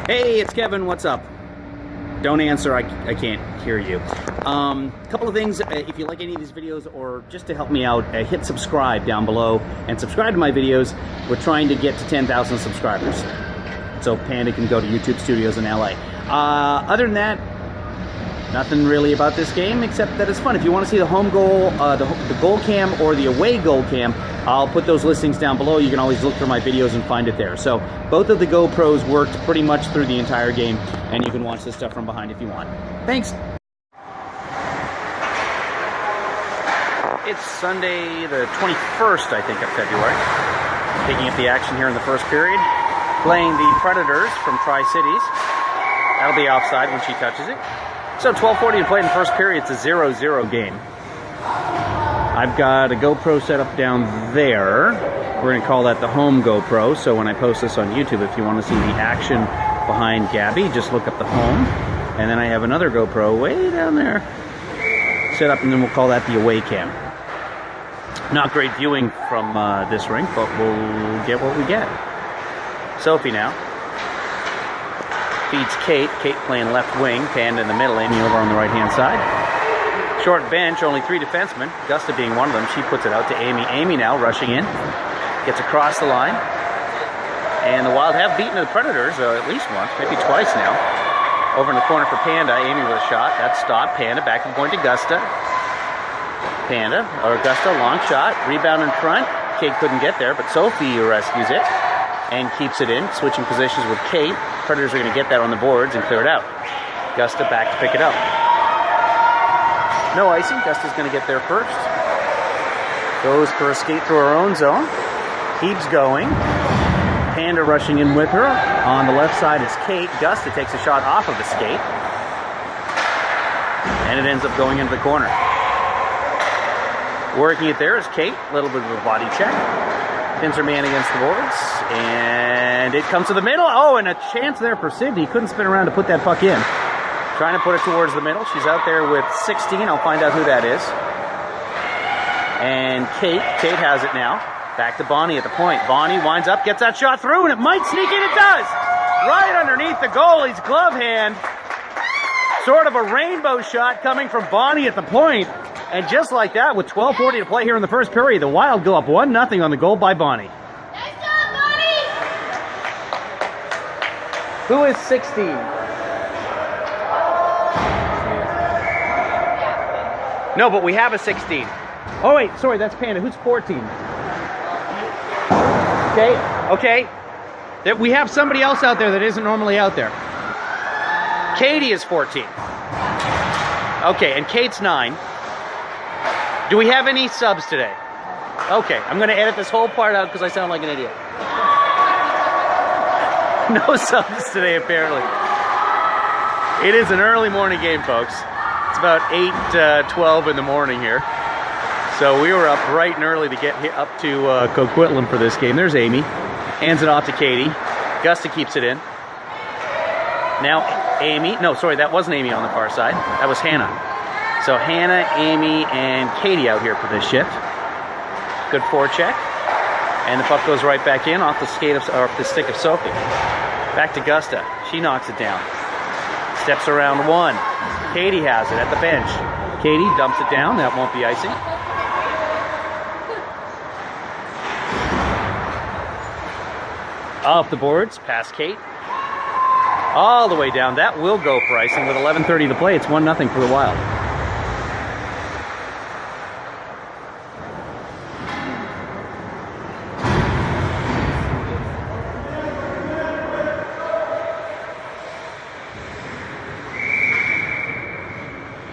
Hey, it's Kevin. What's up? Don't answer. I can't hear you. Couple of things. If you like any of these videos or just to help me out, hit subscribe down below and subscribe to my videos. We're trying to get to 10,000 subscribers so Panda can go to YouTube Studios in LA. Other than that, nothing really about this game except that it's fun. If you want to see the home goal, the goal cam or the away goal cam, I'll put those listings down below. You can always look through my videos and find it there. So both of the GoPros worked pretty much through the entire game, and you can watch this stuff from behind if you want. Thanks. It's Sunday the 21st, I think, of February. Picking up the action here in the first period. Playing the Predators from Tri-Cities. That'll be offside when she touches it. So 12:40 to play in the first period. It's a 0-0 game. I've got a GoPro set up down there. We're going to call that the home GoPro. So when I post this on YouTube, if you want to see the action behind Gabby, just look up the home. And then I have another GoPro way down there set up, and then we'll call that the away cam. Not great viewing from this rink, but we'll get what we get. Sophie now feeds Kate. Kate playing left wing. Panda in the middle. Amy over on the right-hand side. Short bench, only 3 defensemen. Gusta being one of them. She puts it out to Amy. Amy now rushing in. Gets across the line. And the Wild have beaten the Predators at least once, maybe twice now. Over in the corner for Panda. Amy with a shot. That stopped. Panda back to the point to Gusta. Gusta, long shot. Rebound in front. Kate couldn't get there, but Sophie rescues it and keeps it in. Switching positions with Kate. Predators are going to get that on the boards and clear it out. Gusta back to pick it up. No icing. Gusta's going to get there first. Goes for a skate through her own zone. Keeps going. Panda rushing in with her. On the left side is Kate. Gusta takes a shot off of the skate. And it ends up going into the corner. Working it there is Kate. A little bit of a body check. Pins her man against the boards. And it comes to the middle. Oh, and a chance there for Sydney. Couldn't spin around to put that puck in. Trying to put it towards the middle. She's out there with 16. I'll find out who that is. And Kate has it now. Back to Bonnie at the point. Bonnie winds up, gets that shot through, and it might sneak in. It does! Right underneath the goalie's glove hand. Sort of a rainbow shot coming from Bonnie at the point. And just like that, with 12:40 to play here in the first period, the Wild go up 1-0 on the goal by Bonnie. Nice job, Bonnie! Who is 16? No, but we have a 16. Oh, wait, sorry, that's Panda. Who's 14? Okay. We have somebody else out there that isn't normally out there. Katie is 14. Okay, and Kate's 9. Do we have any subs today? Okay, I'm going to edit this whole part out because I sound like an idiot. No subs today, apparently. It is an early morning game, folks. It's about 8:12 in the morning here. So we were up bright and early to get up to Coquitlam for this game. There's Amy. Hands it off to Katie. Gusta keeps it in. Now Amy. No, sorry, that wasn't Amy on the far side. That was Hannah. So Hannah, Amy, and Katie out here for this shift. Good forecheck. And the puck goes right back in off the stick of Sophie. Back to Gusta. She knocks it down. Steps around one. Katie has it at the bench. Katie dumps it down. That won't be icing. Off the boards, past Kate. All the way down. That will go for icing with 11:30 to play. It's 1-0 for the Wild.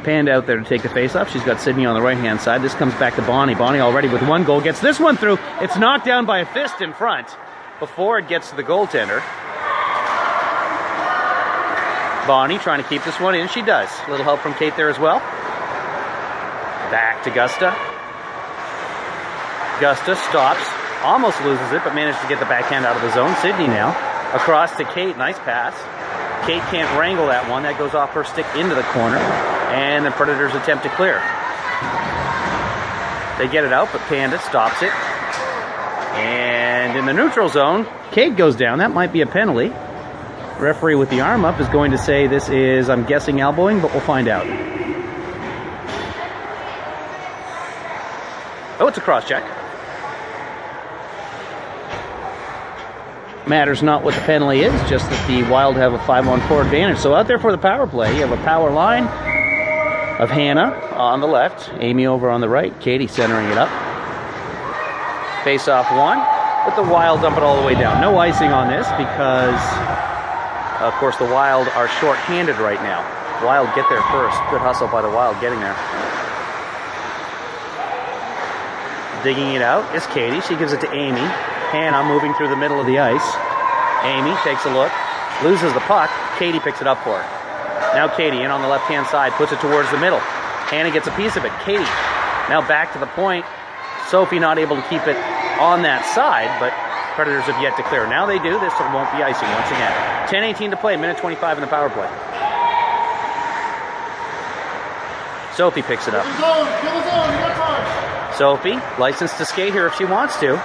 Panda out there to take the face-off. She's got Sydney on the right-hand side. This comes back to Bonnie. Bonnie already with 1 goal. Gets this one through. It's knocked down by a fist in front before it gets to the goaltender. Bonnie trying to keep this one in. She does. A little help from Kate there as well. Back to Gusta. Gusta stops. Almost loses it, but managed to get the backhand out of the zone. Sydney now. Across to Kate. Nice pass. Kate can't wrangle that one. That goes off her stick into the corner. And the Predators attempt to clear. They get it out, but Panda stops it. And in the neutral zone, Kate goes down. That might be a penalty. Referee with the arm up is going to say this is, I'm guessing, elbowing, but we'll find out. Oh, it's a cross check. Matters not what the penalty is, just that the Wild have a 5-on-4 advantage. So out there for the power play, you have a power line of Hannah on the left, Amy over on the right, Katie centering it up. Face off one, but the Wild dump it all the way down. No icing on this because, of course, the Wild are short-handed right now. Wild get there first. Good hustle by the Wild getting there. Digging it out is Katie. She gives it to Amy. Hannah moving through the middle of the ice. Amy takes a look, loses the puck. Katie picks it up for her. Now Katie in on the left-hand side, puts it towards the middle. Hannah gets a piece of it. Katie now back to the point. Sophie not able to keep it on that side, but Predators have yet to clear. Now they do. This won't be icing once again. 10:18 to play, minute 25 in the power play. Sophie picks it up. Sophie, licensed to skate here if she wants to.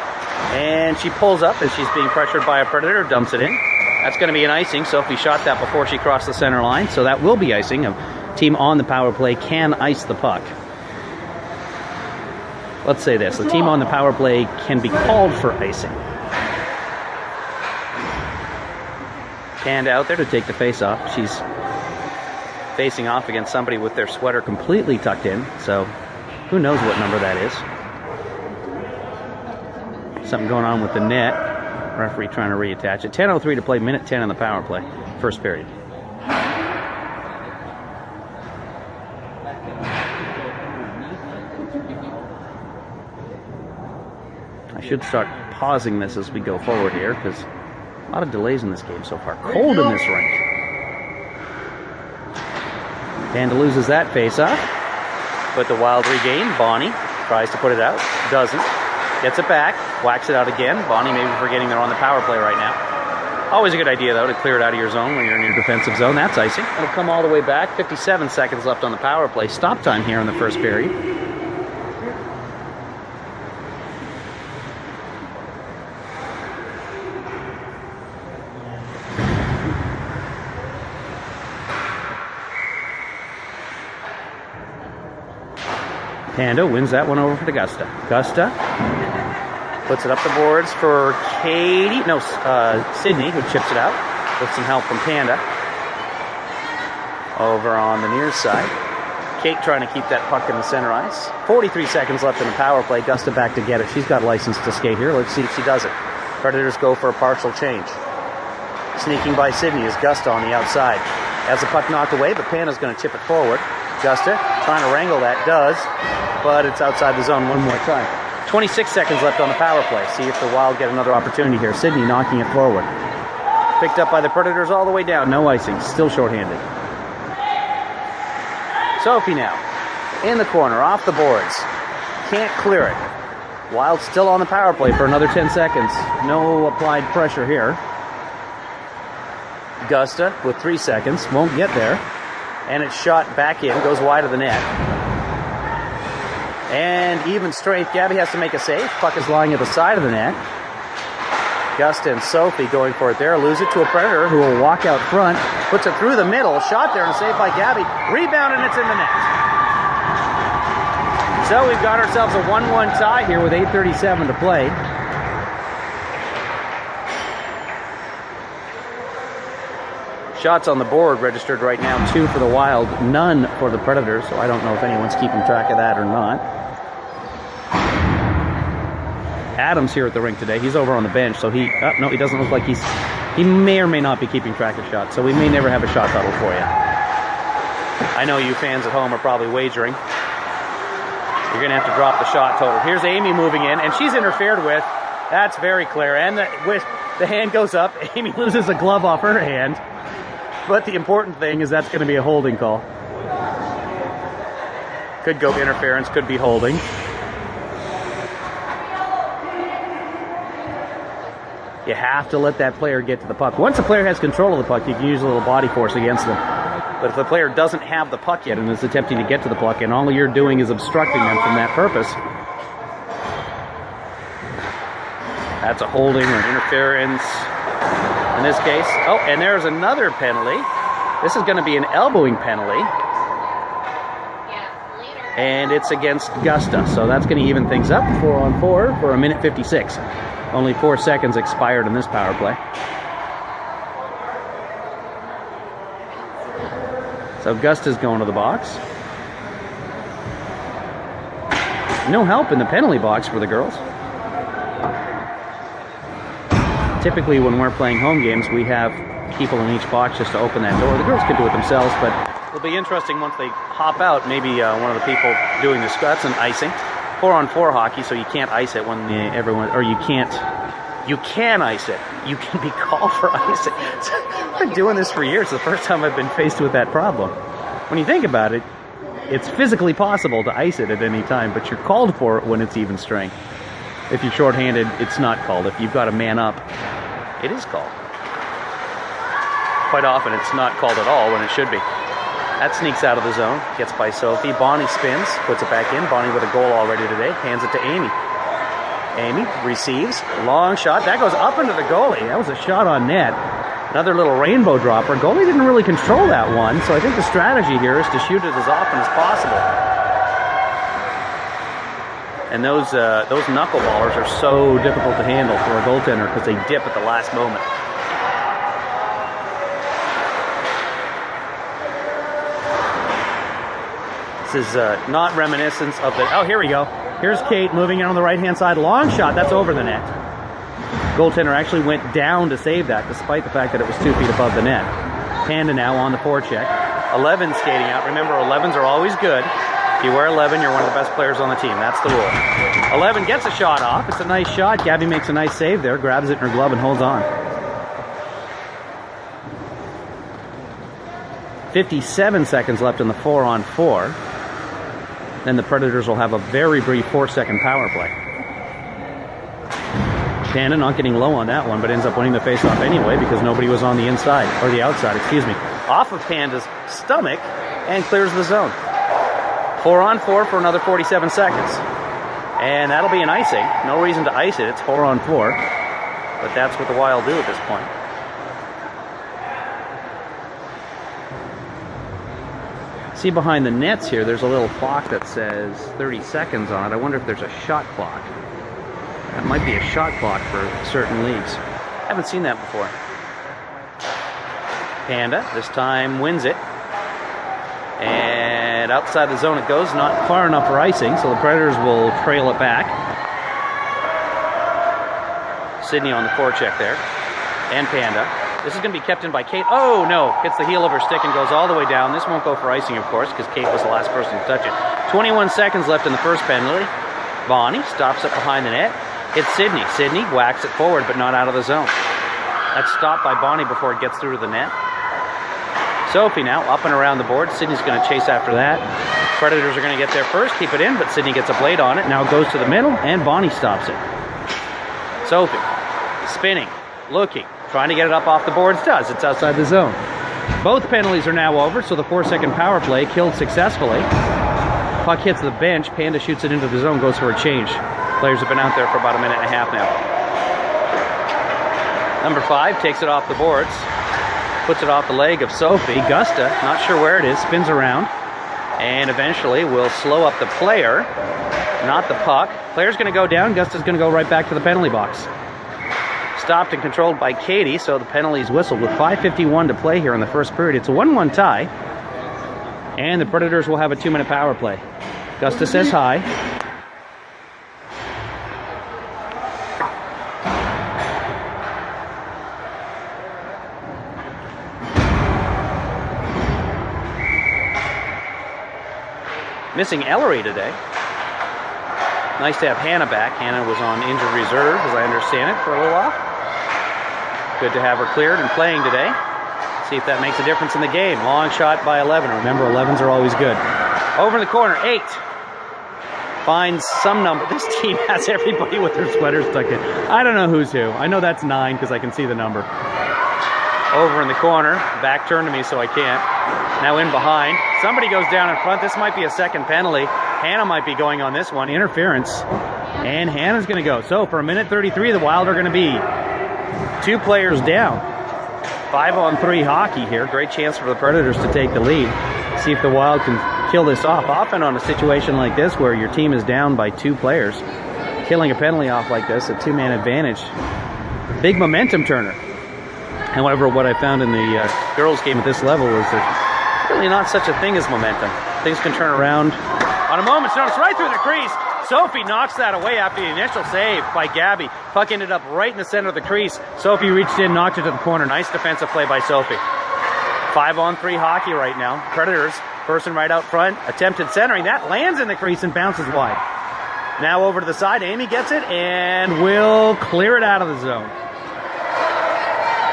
And she pulls up as she's being pressured by a Predator, dumps it in. That's going to be an icing. Sophie shot that before she crossed the center line, so that will be icing. A team on the power play can ice the puck. Let's say this. The team on the power play can be called for icing. Panned out there to take the face off. She's facing off against somebody with their sweater completely tucked in, so who knows what number that is. Something going on with the net. Referee trying to reattach it. 10:03 to play, minute 10 on the power play. First period. I should start pausing this as we go forward here because a lot of delays in this game so far. Cold in this rink. Panda loses that face-off. But the Wild regain. Bonnie tries to put it out. Doesn't. Gets it back, whacks it out again. Bonnie maybe forgetting they're on the power play right now. Always a good idea, though, to clear it out of your zone when you're in your defensive zone. That's icing. It'll come all the way back. 57 seconds left on the power play. Stop time here in the first period. Panda wins that one over for Gusta. Gusta puts it up the boards for Katie. No, Sydney, who chips it out with some help from Panda. Over on the near side. Kate trying to keep that puck in the center ice. 43 seconds left in the power play. Gusta back to get it. She's got license to skate here. Let's see if she does it. Predators go for a partial change. Sneaking by Sydney is Gusta on the outside. Has the puck knocked away, but Panda's going to chip it forward. Gusta trying to wrangle that. Does. But it's outside the zone one more time. 26 seconds left on the power play. See if the Wild get another opportunity here. Sydney knocking it forward. Picked up by the Predators all the way down. No icing. Still shorthanded. Sophie now. In the corner. Off the boards. Can't clear it. Wild still on the power play for another 10 seconds. No applied pressure here. Gusta with 3 seconds. Won't get there. And it's shot back in. Goes wide of the net. And even strength, Gabby has to make a save. Puck is lying at the side of the net. Gusta and Sophie going for it there. Lose it to a Predator who will walk out front. Puts it through the middle. Shot there and saved by Gabby. Rebound and it's in the net. So we've got ourselves a 1-1 tie here with 8:37 to play. Shots on the board registered right now, 2 for the Wild, none for the Predators, so I don't know if anyone's keeping track of that or not. Adams here at the rink today. He's over on the bench, so he doesn't look like he may or may not be keeping track of shots, so we may never have a shot total for you. I know you fans at home are probably wagering. You're going to have to drop the shot total. Here's Amy moving in, and she's interfered with. That's very clear, and the hand goes up. Amy loses a glove off her hand. But the important thing is that's going to be a holding call. Could go interference, could be holding. You have to let that player get to the puck. Once a player has control of the puck, you can use a little body force against them. But if the player doesn't have the puck yet and is attempting to get to the puck, and all you're doing is obstructing them from that purpose, that's a holding or interference. in this case. Oh, and there's another penalty. This is going to be an elbowing penalty. And it's against Gusta, so that's going to even things up. 4-on-4 for 1:56. Only 4 seconds expired in this power play. So Gusta's going to the box. No help in the penalty box for the girls. Typically when we're playing home games, we have people in each box just to open that door. The girls can do it themselves, but it'll be interesting once they hop out. Maybe one of the people doing the that's an icing. 4-on-4 hockey, so you can't ice it when everyone, or you can ice it. You can be called for icing. I've been doing this for years. It's the first time I've been faced with that problem. When you think about it, it's physically possible to ice it at any time, but you're called for it when it's even strength. If you're shorthanded, it's not called. If you've got a man up, it is called. Quite often, it's not called at all when it should be. That sneaks out of the zone, gets by Sophie. Bonnie spins, puts it back in. Bonnie with a goal already today, hands it to Amy. Amy receives, long shot. That goes up into the goalie. That was a shot on net. Another little rainbow dropper. Goalie didn't really control that one, so I think the strategy here is to shoot it as often as possible. And those knuckleballers are so difficult to handle for a goaltender because they dip at the last moment. This is not reminiscent of the... Oh, here we go. Here's Kate moving in on the right-hand side. Long shot. That's over the net. Goaltender actually went down to save that, despite the fact that it was 2 feet above the net. Panda now on the forecheck. 11 skating out. Remember, 11s are always good. If you wear 11, you're one of the best players on the team. That's the rule. 11 gets a shot off. It's a nice shot. Gabby makes a nice save there. Grabs it in her glove and holds on. 57 seconds left in the 4-on-4. Then the Predators will have a very brief 4-second power play. Panda not getting low on that one, but ends up winning the faceoff anyway because nobody was on the inside, or the outside, excuse me. Off of Panda's stomach and clears the zone. 4-on-4 for another 47 seconds. And that'll be an icing. No reason to ice it. It's 4-on-4. But that's what the Wild do at this point. See behind the nets here, there's a little clock that says 30 seconds on it. I wonder if there's a shot clock. That might be a shot clock for certain leagues. Haven't seen that before. Panda, this time wins it. And outside the zone it goes, not far enough for icing, so the Predators will trail it back. Sydney on the forecheck there. And Panda. This is going to be kept in by Kate. Oh, no. Hits the heel of her stick and goes all the way down. This won't go for icing, of course, because Kate was the last person to touch it. 21 seconds left in the first penalty. Bonnie stops it behind the net. Hits Sydney. Sydney whacks it forward, but not out of the zone. That's stopped by Bonnie before it gets through to the net. Sophie now up and around the board. Sydney's going to chase after that. Predators are going to get there first, keep it in, but Sydney gets a blade on it. Now it goes to the middle, and Bonnie stops it. Sophie spinning, looking, trying to get it up off the boards. Does. It's outside the zone. Both penalties are now over, so the 4-second power play killed successfully. Puck hits the bench. Panda shoots it into the zone, goes for a change. Players have been out there for about a minute and a half now. Number 5 takes it off the boards. Puts it off the leg of Sophie. Gusta, not sure where it is, spins around. And eventually will slow up the player, not the puck. Player's going to go down. Gusta's going to go right back to the penalty box. Stopped and controlled by Katie, so the penalty's whistled with 5:51 to play here in the first period. It's a 1-1 tie. And the Predators will have a 2-minute power play. Gusta says hi. Missing Ellery today. Nice to have Hannah back. Hannah was on injured reserve, as I understand it, for a little while. Good to have her cleared and playing today. See if that makes a difference in the game. Long shot by 11. Remember, 11s are always good. Over in the corner, 8. Finds some number. This team has everybody with their sweaters tucked in. I don't know who's who. I know that's 9 because I can see the number. Over in the corner. Back turned to me so I can't. Now in behind. Somebody goes down in front. This might be a second penalty. Hannah might be going on this one. Interference. And Hannah's going to go. So for 1:33, the Wild are going to be 2 players down. 5-on-3 hockey here. Great chance for the Predators to take the lead. See if the Wild can kill this off. Often on a situation like this where your team is down by 2 players, killing a penalty off like this, a 2-man advantage, big momentum turner. However, what I found in the girls' game at this level is there's really not such a thing as momentum. Things can turn around on a moment's notice, right through the crease. Sophie knocks that away after the initial save by Gabby. Puck ended up right in the center of the crease. Sophie reached in, knocked it to the corner. Nice defensive play by Sophie. 5-on-3 hockey right now. Predators, person right out front, attempted centering. That lands in the crease and bounces wide. Now over to the side. Amy gets it and will clear it out of the zone.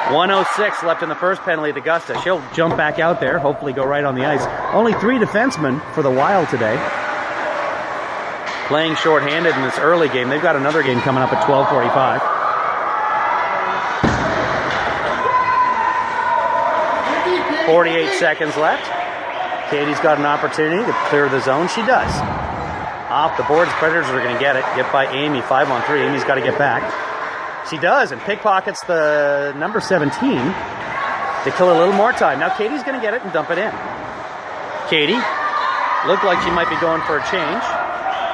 1:06 left in the first penalty at Augusta. She'll jump back out there, hopefully go right on the ice. Only 3 defensemen for the Wild today. Playing shorthanded in this early game. They've got another game coming up at 12:45. .48 seconds left. Katie's got an opportunity to clear the zone. She does. Off the boards, Predators are going to get it. Get by Amy, 5-on-3. Amy's got to get back. She does, and pickpockets the number 17 to kill a little more time. Now Katie's going to get it and dump it in. Katie looked like she might be going for a change.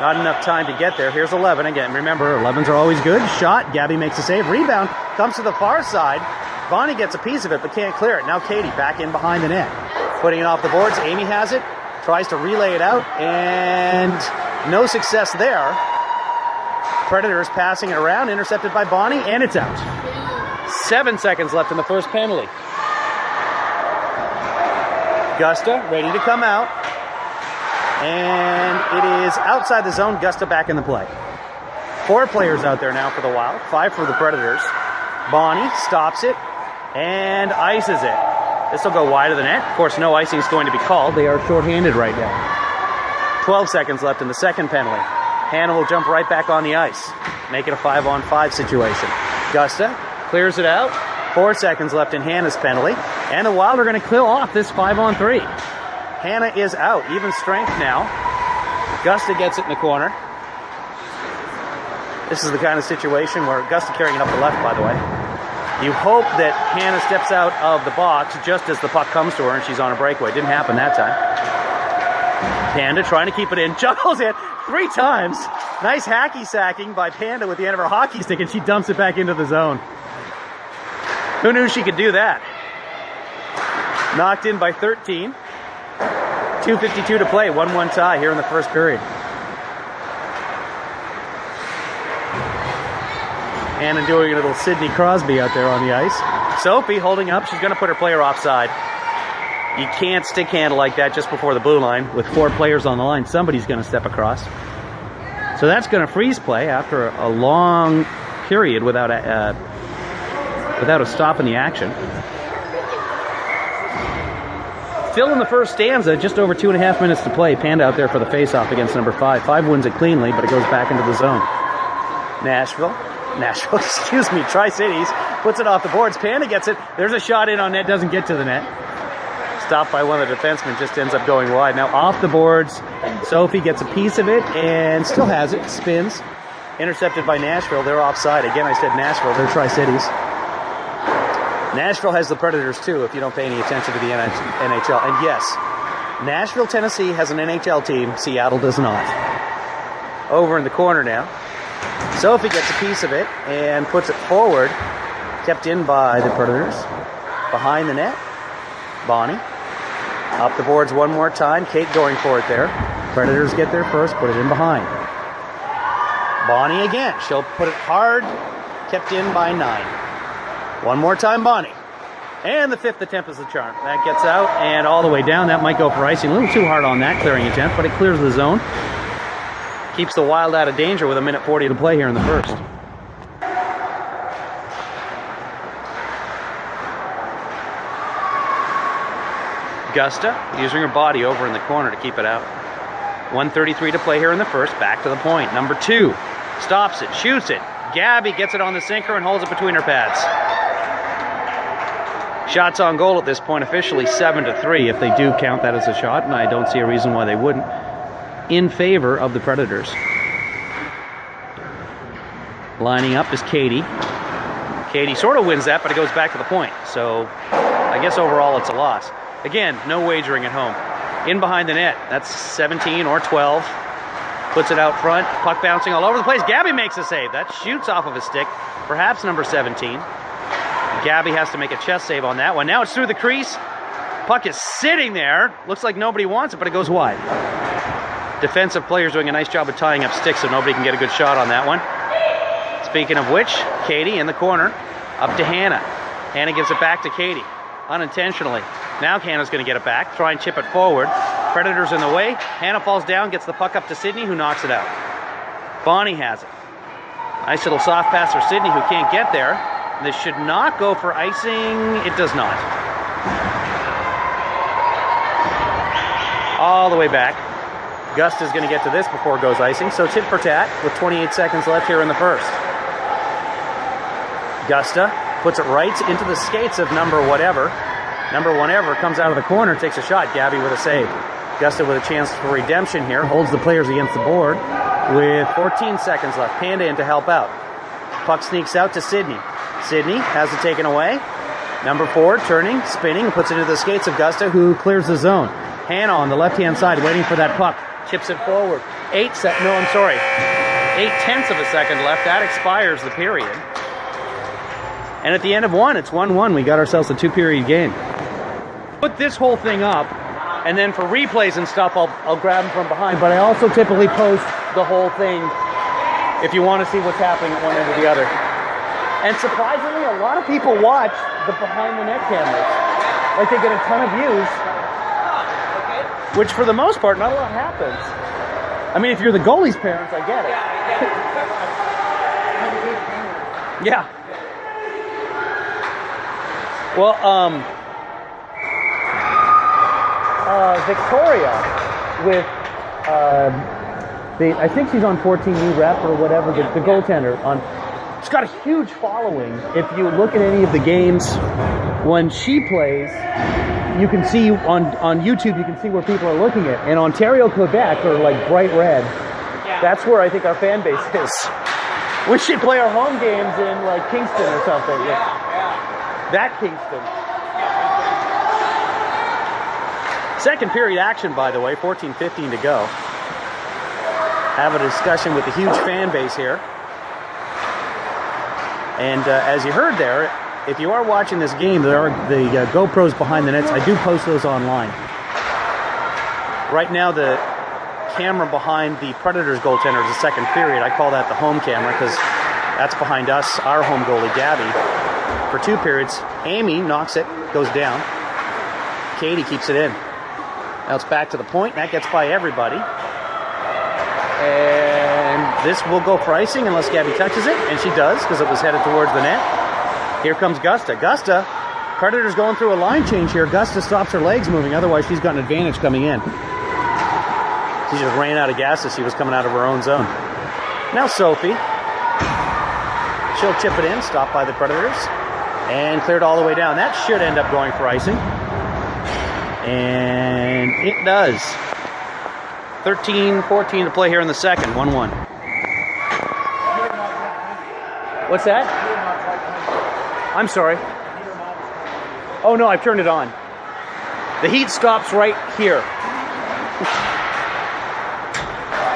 Not enough time to get there. Here's 11 again. Remember, 11s are always good. Shot. Gabby makes a save. Rebound comes to the far side. Bonnie gets a piece of it, but can't clear it. Now Katie back in behind the net. Putting it off the boards. Amy has it. Tries to relay it out, and no success there. Predators passing it around, intercepted by Bonnie, and it's out. 7 seconds left in the first penalty. Augusta ready to come out. And it is outside the zone. Augusta back in the play. 4 players out there now for the Wild. 5 for the Predators. Bonnie stops it and ices it. This will go wide of the net. Of course, no icing is going to be called. They are shorthanded right now. 12 seconds left in the second penalty. Hannah will jump right back on the ice. Make it a 5-on-5 situation. Augusta clears it out. 4 seconds left in Hannah's penalty. And the Wild are going to clear off this 5-on-3. Hannah is out. Even strength now. Augusta gets it in the corner. This is the kind of situation where Augusta carrying it up the left, by the way. You hope that Hannah steps out of the box just as the puck comes to her and she's on a breakaway. Didn't happen that time. Panda trying to keep it in. Juggles it 3 times. Nice hacky sacking by Panda with the end of her hockey stick, and she dumps it back into the zone. Who knew she could do that? Knocked in by 13. 2:52 to play. 1-1 tie here in the first period. Hannah doing a little Sidney Crosby out there on the ice. Sophie holding up. She's going to put her player offside. You can't stick handle like that just before the blue line with 4 players on the line. Somebody's going to step across. So that's going to freeze play after a long period without a stop in the action. Still in the first stanza, just over 2.5 minutes to play. Panda out there for the face-off against number 5. 5 wins it cleanly, but it goes back into the zone. Nashville, Tri-Cities puts it off the boards. Panda gets it. There's a shot in on net, doesn't get to the net. Stopped by one of the defensemen, just ends up going wide. Now off the boards, Sophie gets a piece of it and still has it. Spins. Intercepted by Nashville. They're offside. Again, I said Nashville. They're Tri-Cities. Nashville has the Predators too, if you don't pay any attention to the NHL. And yes, Nashville, Tennessee has an NHL team. Seattle does not. Over in the corner now. Sophie gets a piece of it and puts it forward. Kept in by the Predators. Behind the net. Bonnie. Up the boards one more time. Kate going for it there. Predators get there first, put it in behind. Bonnie again. She'll put it hard. Kept in by 9. One more time, Bonnie. And the 5th attempt is the charm. That gets out and all the way down. That might go for icing. A little too hard on that clearing attempt, but it clears the zone. Keeps the Wild out of danger with 1:40 to play here in the first. Augusta using her body over in the corner to keep it out. 1:33 to play here in the first. Back to the point. Number 2 stops it, shoots it. Gabby gets it on the sinker and holds it between her pads. Shots on goal at this point officially 7-3 if they do count that as a shot, and I don't see a reason why they wouldn't, in favor of the Predators. Lining up is Katie. Katie sort of wins that, but it goes back to the point. So I guess overall it's a loss. Again, no wagering at home. In behind the net, that's 17 or 12. Puts it out front, puck bouncing all over the place. Gabby makes a save. That shoots off of a stick, perhaps number 17. Gabby has to make a chest save on that one. Now it's through the crease. Puck is sitting there. Looks like nobody wants it, but it goes wide. Defensive players doing a nice job of tying up sticks so nobody can get a good shot on that one. Speaking of which, Katie in the corner, up to Hannah. Hannah gives it back to Katie, unintentionally. Now Hannah's going to get it back, try and chip it forward. Predators in the way. Hannah falls down, gets the puck up to Sydney, who knocks it out. Bonnie has it. Nice little soft pass for Sydney, who can't get there. This should not go for icing. It does not. All the way back. Gusta's going to get to this before it goes icing, so tit for tat with 28 seconds left here in the first. Gusta puts it right into the skates of number whatever. Number whatever comes out of the corner, takes a shot. Gabby with a save. Gusta with a chance for redemption here. Holds the players against the board with 14 seconds left. Panda in to help out. Puck sneaks out to Sydney. Sydney has it taken away. Number 4 turning, spinning, puts it into the skates of Gusta, who clears the zone. Hannah on the left-hand side waiting for that puck. Chips it forward. 8 tenths of a second left. That expires the period. And at the end of one, it's 1-1. We got ourselves a 2-period game. Put this whole thing up, and then for replays and stuff, I'll grab them from behind. But I also typically post the whole thing if you want to see what's happening at one end or the other. And surprisingly, a lot of people watch the behind-the-net cameras. Like, they get a ton of views, which for the most part, not a lot happens. I mean, if you're the goalie's parents, I get it. Yeah. Well, Victoria with, I think she's on 14U rep or whatever, the goaltender. She's got a huge following. If you look at any of the games when she plays, you can see on YouTube, you can see where people are looking at. And Ontario, Quebec are like bright red. Yeah. That's where I think our fan base is. We should play our home games in like Kingston or something. Yeah. That Kingston. Second period action, by the way, 14:15 to go. Have a discussion with the huge fan base here. And as you heard there, if you are watching this game, there are the GoPros behind the nets. I do post those online. Right now, the camera behind the Predators goaltender is the second period. I call that the home camera because that's behind us, our home goalie, Gabby. For 2 periods, Amy knocks it, goes down. Katie keeps it in. Now it's back to the point. That gets by everybody. And this will go for icing unless Gabby touches it, and she does because it was headed towards the net. Here comes Gusta. Gusta, Predators going through a line change here. Gusta stops her legs moving, otherwise she's got an advantage coming in. She just ran out of gas as she was coming out of her own zone. Now Sophie. She'll chip it in, stopped by the Predators, and cleared all the way down. That should end up going for icing. And it does. 13-14 to play here in the second, 1-1. What's that? I'm sorry. Oh no, I've turned it on. The heat stops right here.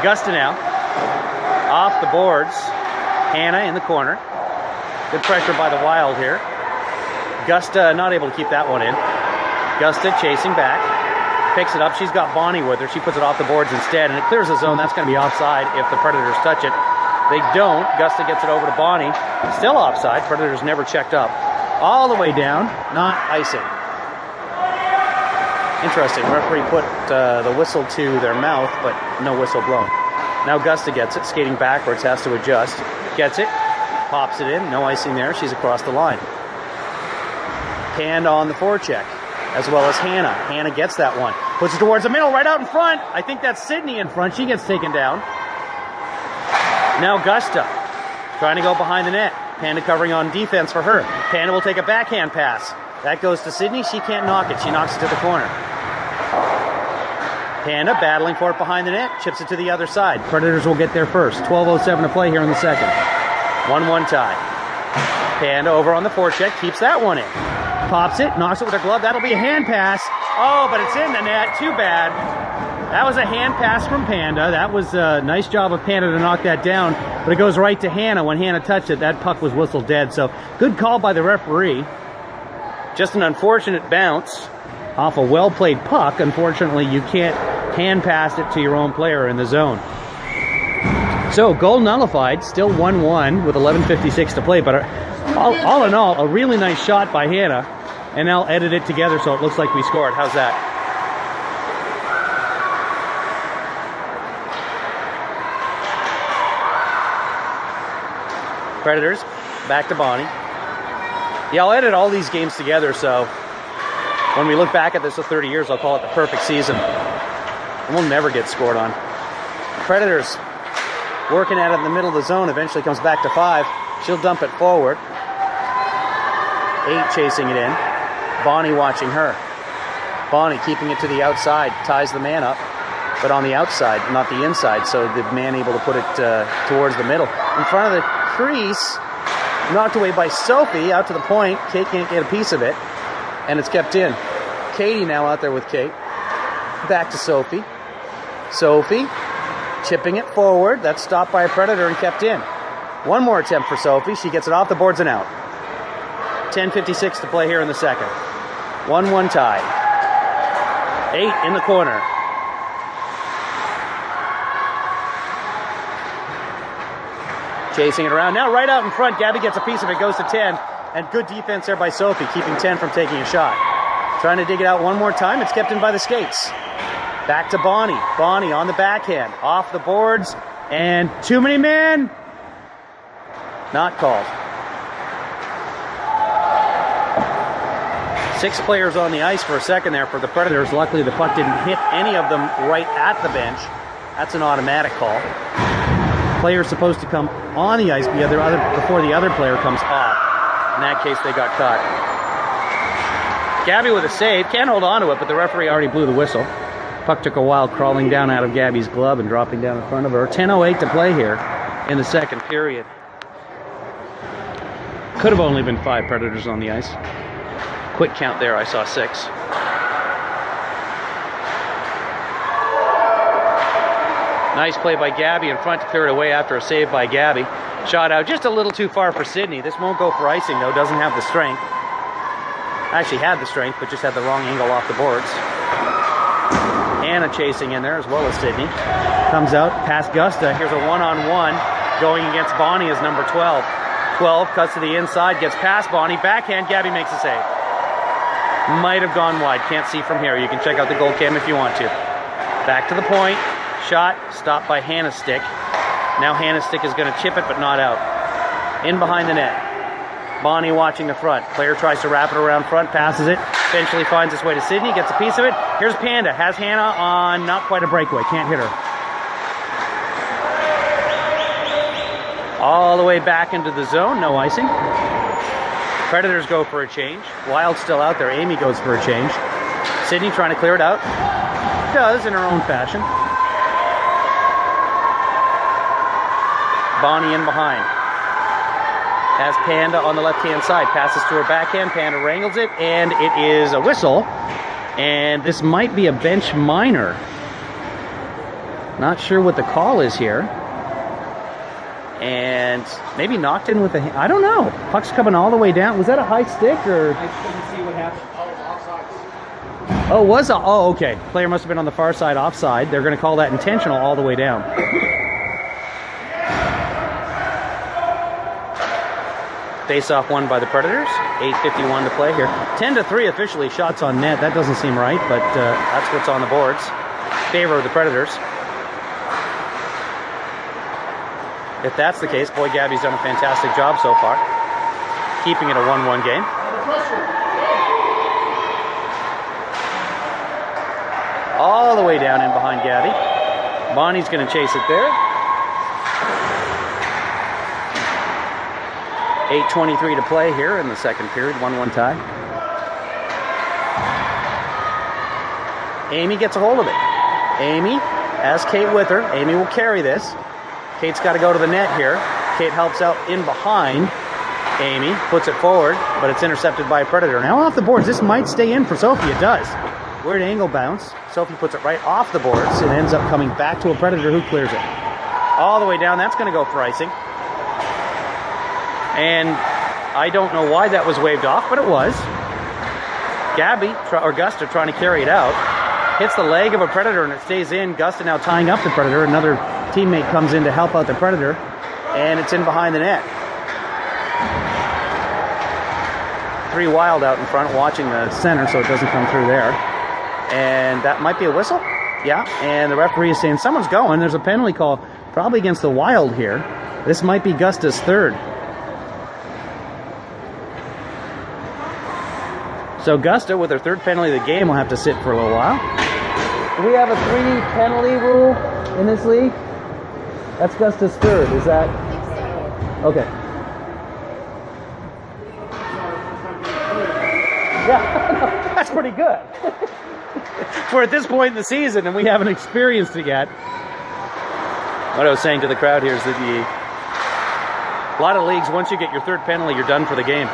Gusta now. Off the boards. Hannah in the corner. Good pressure by the Wild here. Gusta not able to keep that one in. Gusta chasing back. Picks it up. She's got Bonnie with her. She puts it off the boards instead, and it clears the zone. That's going to be offside if the Predators touch it. They don't. Gusta gets it over to Bonnie. Still offside. Predators never checked up. All the way down. Not icing. Interesting. Referee put the whistle to their mouth, but no whistle blown. Now Gusta gets it. Skating backwards. Has to adjust. Gets it. Pops it in. No icing there. She's across the line. Hand on the forecheck, as well as Hannah. Hannah gets that one. Puts it towards the middle, right out in front. I think that's Sydney in front. She gets taken down. Now Gusta, trying to go behind the net. Panda covering on defense for her. Panda will take a backhand pass. That goes to Sydney. She can't knock it. She knocks it to the corner. Panda battling for it behind the net. Chips it to the other side. Predators will get there first. 12:07 to play here in the second. 1-1 tie. Panda over on the forecheck, keeps that one in. Pops it, knocks it with her glove. That'll be a hand pass. Oh, but it's in the net. Too bad. That was a hand pass from Panda. That was a nice job of Panda to knock that down, but it goes right to Hannah. When Hannah touched it, that puck was whistled dead. So good call by the referee. Just an unfortunate bounce off a well-played puck. Unfortunately, you can't hand pass it to your own player in the zone. So goal nullified, still 1-1 with 11:56 to play, but all in all, a really nice shot by Hannah, and I'll edit it together so it looks like we scored. How's that? Predators, back to Bonnie. Yeah, I'll edit all these games together, so when we look back at this in 30 years, I'll call it the perfect season. And we'll never get scored on. Predators working at it in the middle of the zone, eventually comes back to 5. She'll dump it forward. 8 chasing it in. Bonnie watching her. Bonnie keeping it to the outside, ties the man up, but on the outside, not the inside, so the man able to put it towards the middle. In front of the crease, knocked away by Sophie, out to the point. Kate can't get a piece of it, and it's kept in. Katie now out there with Kate. Back to Sophie. Sophie chipping it forward. That's stopped by a Predator and kept in. One more attempt for Sophie. She gets it off the boards and out. 10:56 to play here in the second. 1-1 tie. 8 in the corner. Chasing it around. Now right out in front. Gabby gets a piece of it. Goes to 10. And good defense there by Sophie, keeping 10 from taking a shot. Trying to dig it out one more time. It's kept in by the skates. Back to Bonnie. Bonnie on the backhand. Off the boards. And too many men. Not called. 6 players on the ice for a second there for the Predators. Luckily, the puck didn't hit any of them right at the bench. That's an automatic call. Player's supposed to come on the ice before the other player comes off. In that case, they got caught. Gabby with a save. Can't hold on to it, but the referee already blew the whistle. Puck took a while crawling down out of Gabby's glove and dropping down in front of her. 10:08 to play here in the second period. Could have only been 5 Predators on the ice. Quick count there, I saw 6. Nice play by Gabby in front to clear it away after a save by Gabby. Shot out just a little too far for Sydney. This won't go for icing though, doesn't have the strength. Actually had the strength, but just had the wrong angle off the boards. Anna chasing in there as well as Sydney. Comes out past Gusta. Here's a one-on-one going against Bonnie as number 12. 12 cuts to the inside, gets past Bonnie. Backhand, Gabby makes a save. Might have gone wide. Can't see from here. You can check out the goal cam if you want to. Back to the point. Shot stopped by Hannah's stick. Now Hannah's stick is going to chip it, but not out. In behind the net. Bonnie watching the front. Player tries to wrap it around front, passes it. Eventually finds its way to Sydney, gets a piece of it. Here's Panda. Has Hannah on not quite a breakaway. Can't hit her. All the way back into the zone. No icing. Predators go for a change. Wild's still out there. Amy goes for a change. Sydney trying to clear it out. Does in her own fashion. Bonnie in behind. Has Panda on the left-hand side. Passes to her backhand. Panda wrangles it, and it is a whistle. And this might be a bench minor. Not sure what the call is here. And maybe knocked in with the hand. I don't know. Puck's coming all the way down. Was that a high stick or? I couldn't see what happened. Offside. Oh, was a, oh, okay. Player must have been on the far side offside. They're going to call that intentional all the way down. Face-off won by the Predators. 8:51 to play here. 10-3 officially shots on net. That doesn't seem right, but that's what's on the boards. Favor of the Predators. If that's the case, boy, Gabby's done a fantastic job so far. Keeping it a 1-1 game. All the way down in behind Gabby. Bonnie's going to chase it there. 8:23 to play here in the second period. 1-1 tie. Amy gets a hold of it. Amy has Kate with her. Amy will carry this. Kate's got to go to the net here. Kate helps out in behind. Amy puts it forward, but it's intercepted by a Predator. Now off the boards. This might stay in for Sophie. It does. Weird angle bounce. Sophie puts it right off the boards and ends up coming back to a Predator who clears it. All the way down. That's going to go for icing. And I don't know why that was waved off, but it was. Gusta trying to carry it out. Hits the leg of a Predator and it stays in. Gusta now tying up the Predator. Another teammate comes in to help out the Predator. And it's in behind the net. 3 Wild out in front watching the center so it doesn't come through there. And that might be a whistle. Yeah, and the referee is saying someone's going. There's a penalty call probably against the Wild here. This might be Gusta's third. So Gusta, with her third penalty of the game, will have to sit for a little while. Do we have a 3 penalty rule in this league? That's Gusta's third. Is that? Okay. Yeah, that's pretty good. We're at this point in the season and we haven't experienced it yet. What I was saying to the crowd here is that a lot of leagues, once you get your third penalty, you're done for the game.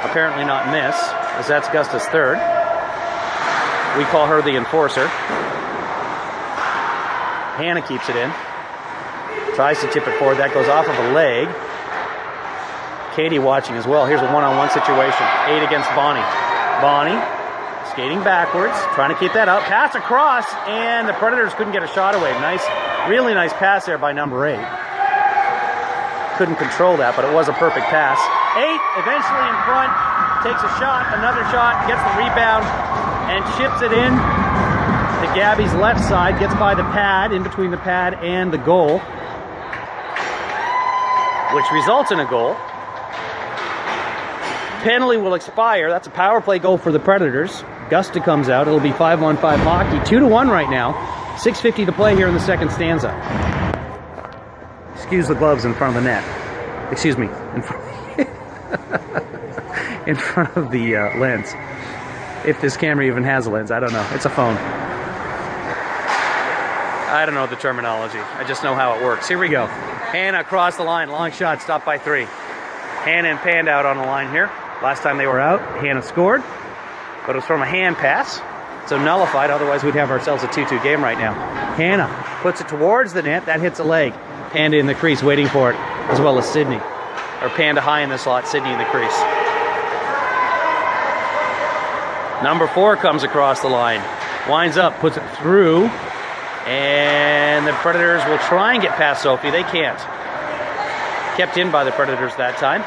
Apparently not in this, as that's Gusta's third. We call her the enforcer. Hannah keeps it in. Tries to chip it forward. That goes off of a leg. Katie watching as well. Here's a one-on-one situation. 8 against Bonnie. Bonnie skating backwards, trying to keep that up. Pass across, and the Predators couldn't get a shot away. Nice, really nice pass there by number 8. Couldn't control that, but it was a perfect pass. 8 eventually in front, takes a shot, another shot, gets the rebound, and chips it in to Gabby's left side. Gets by the pad, in between the pad and the goal, which results in a goal. Penalty will expire. That's a power play goal for the Predators. Gusta comes out. It'll be 5-on-5 hockey. 2-1 right now. 6:50 to play here in the second stanza. Excuse the gloves in front of the net. Excuse me. In front of the lens. If this camera even has a lens. I don't know. It's a phone. I don't know the terminology. I just know how it works. Here we go. Hannah across the line. Long shot. Stopped by 3. Hannah and Panda out on the line here. Last time they were out, Hannah scored, but it was from a hand pass, so nullified. Otherwise, we'd have ourselves a 2-2 game right now. Hannah puts it towards the net. That hits a leg. Panda in the crease waiting for it, as well as Sydney. Or Panda high in the slot, Sydney in the crease. Number 4 comes across the line. Winds up, puts it through, and the Predators will try and get past Sophie. They can't. Kept in by the Predators that time.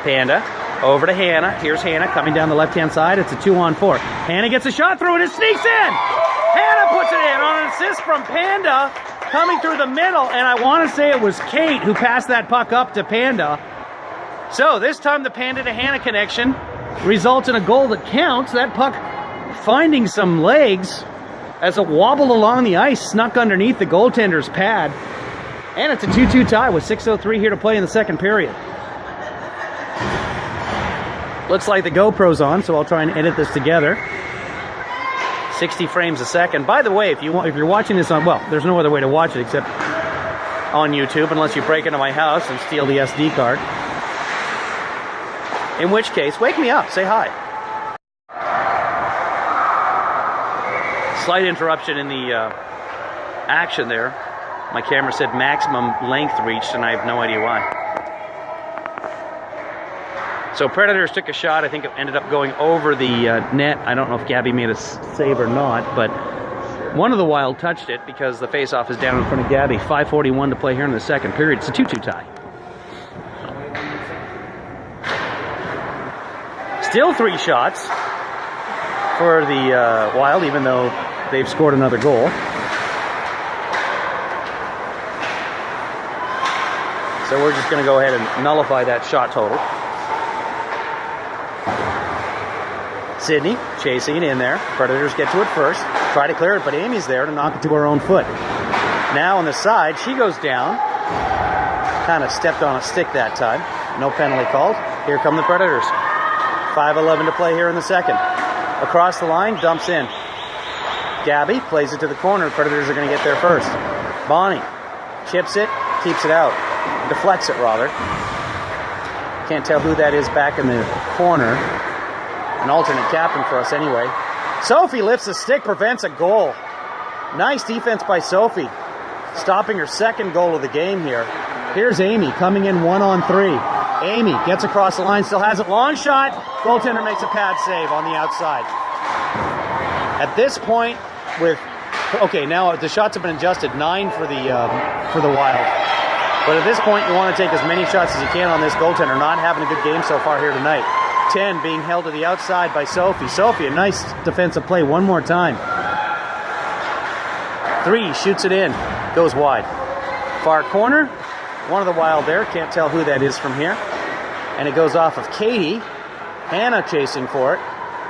Panda over to Hannah. Here's Hannah coming down the left-hand side. It's a 2-on-4. Hannah gets a shot through and it sneaks in. Hannah puts it in on an assist from Panda coming through the middle. And I want to say it was Kate who passed that puck up to Panda. So this time the Panda to Hannah connection results in a goal that counts. That puck finding some legs as it wobbled along the ice, snuck underneath the goaltender's pad. And it's a 2-2 tie with 6:03 here to play in the second period. Looks like the GoPro's on, so I'll try and edit this together. 60 frames a second. By the way, if you're watching this on, well, there's no other way to watch it except on YouTube, unless you break into my house and steal the SD card. In which case, wake me up, say hi. Slight interruption in the action there. My camera said maximum length reached, and I have no idea why. So Predators took a shot. I think it ended up going over the net. I don't know if Gabby made a save or not, but one of the Wild touched it because the faceoff is down in front of Gabby. 5:41 to play here in the second period. It's a 2-2 tie. Still 3 shots for the Wild, even though they've scored another goal. So we're just going to go ahead and nullify that shot total. Sydney chasing it in there. Predators get to it first. Try to clear it, but Amy's there to knock it to her own foot. Now on the side, she goes down. Kind of stepped on a stick that time. No penalty called. Here come the Predators. 5:11 to play here in the second. Across the line, dumps in. Gabby plays it to the corner. Predators are going to get there first. Bonnie chips it, keeps it out. deflects it rather. Can't tell who that is back in the corner. An alternate captain for us anyway. Sophie lifts the stick, prevents a goal. Nice defense by Sophie, stopping her second goal of the game here. Here's Amy coming in 1-on-3. Amy gets across the line, still has it. Long shot. Goaltender makes a pad save on the outside. At this point, now the shots have been adjusted. 9 for the Wild. But at this point, you want to take as many shots as you can on this goaltender. Not having a good game so far here tonight. 10 being held to the outside by Sophie. Sophie, a nice defensive play one more time. 3, shoots it in, goes wide. Far corner, one of the Wild there. Can't tell who that is from here. And it goes off of Katie. Hannah chasing for it.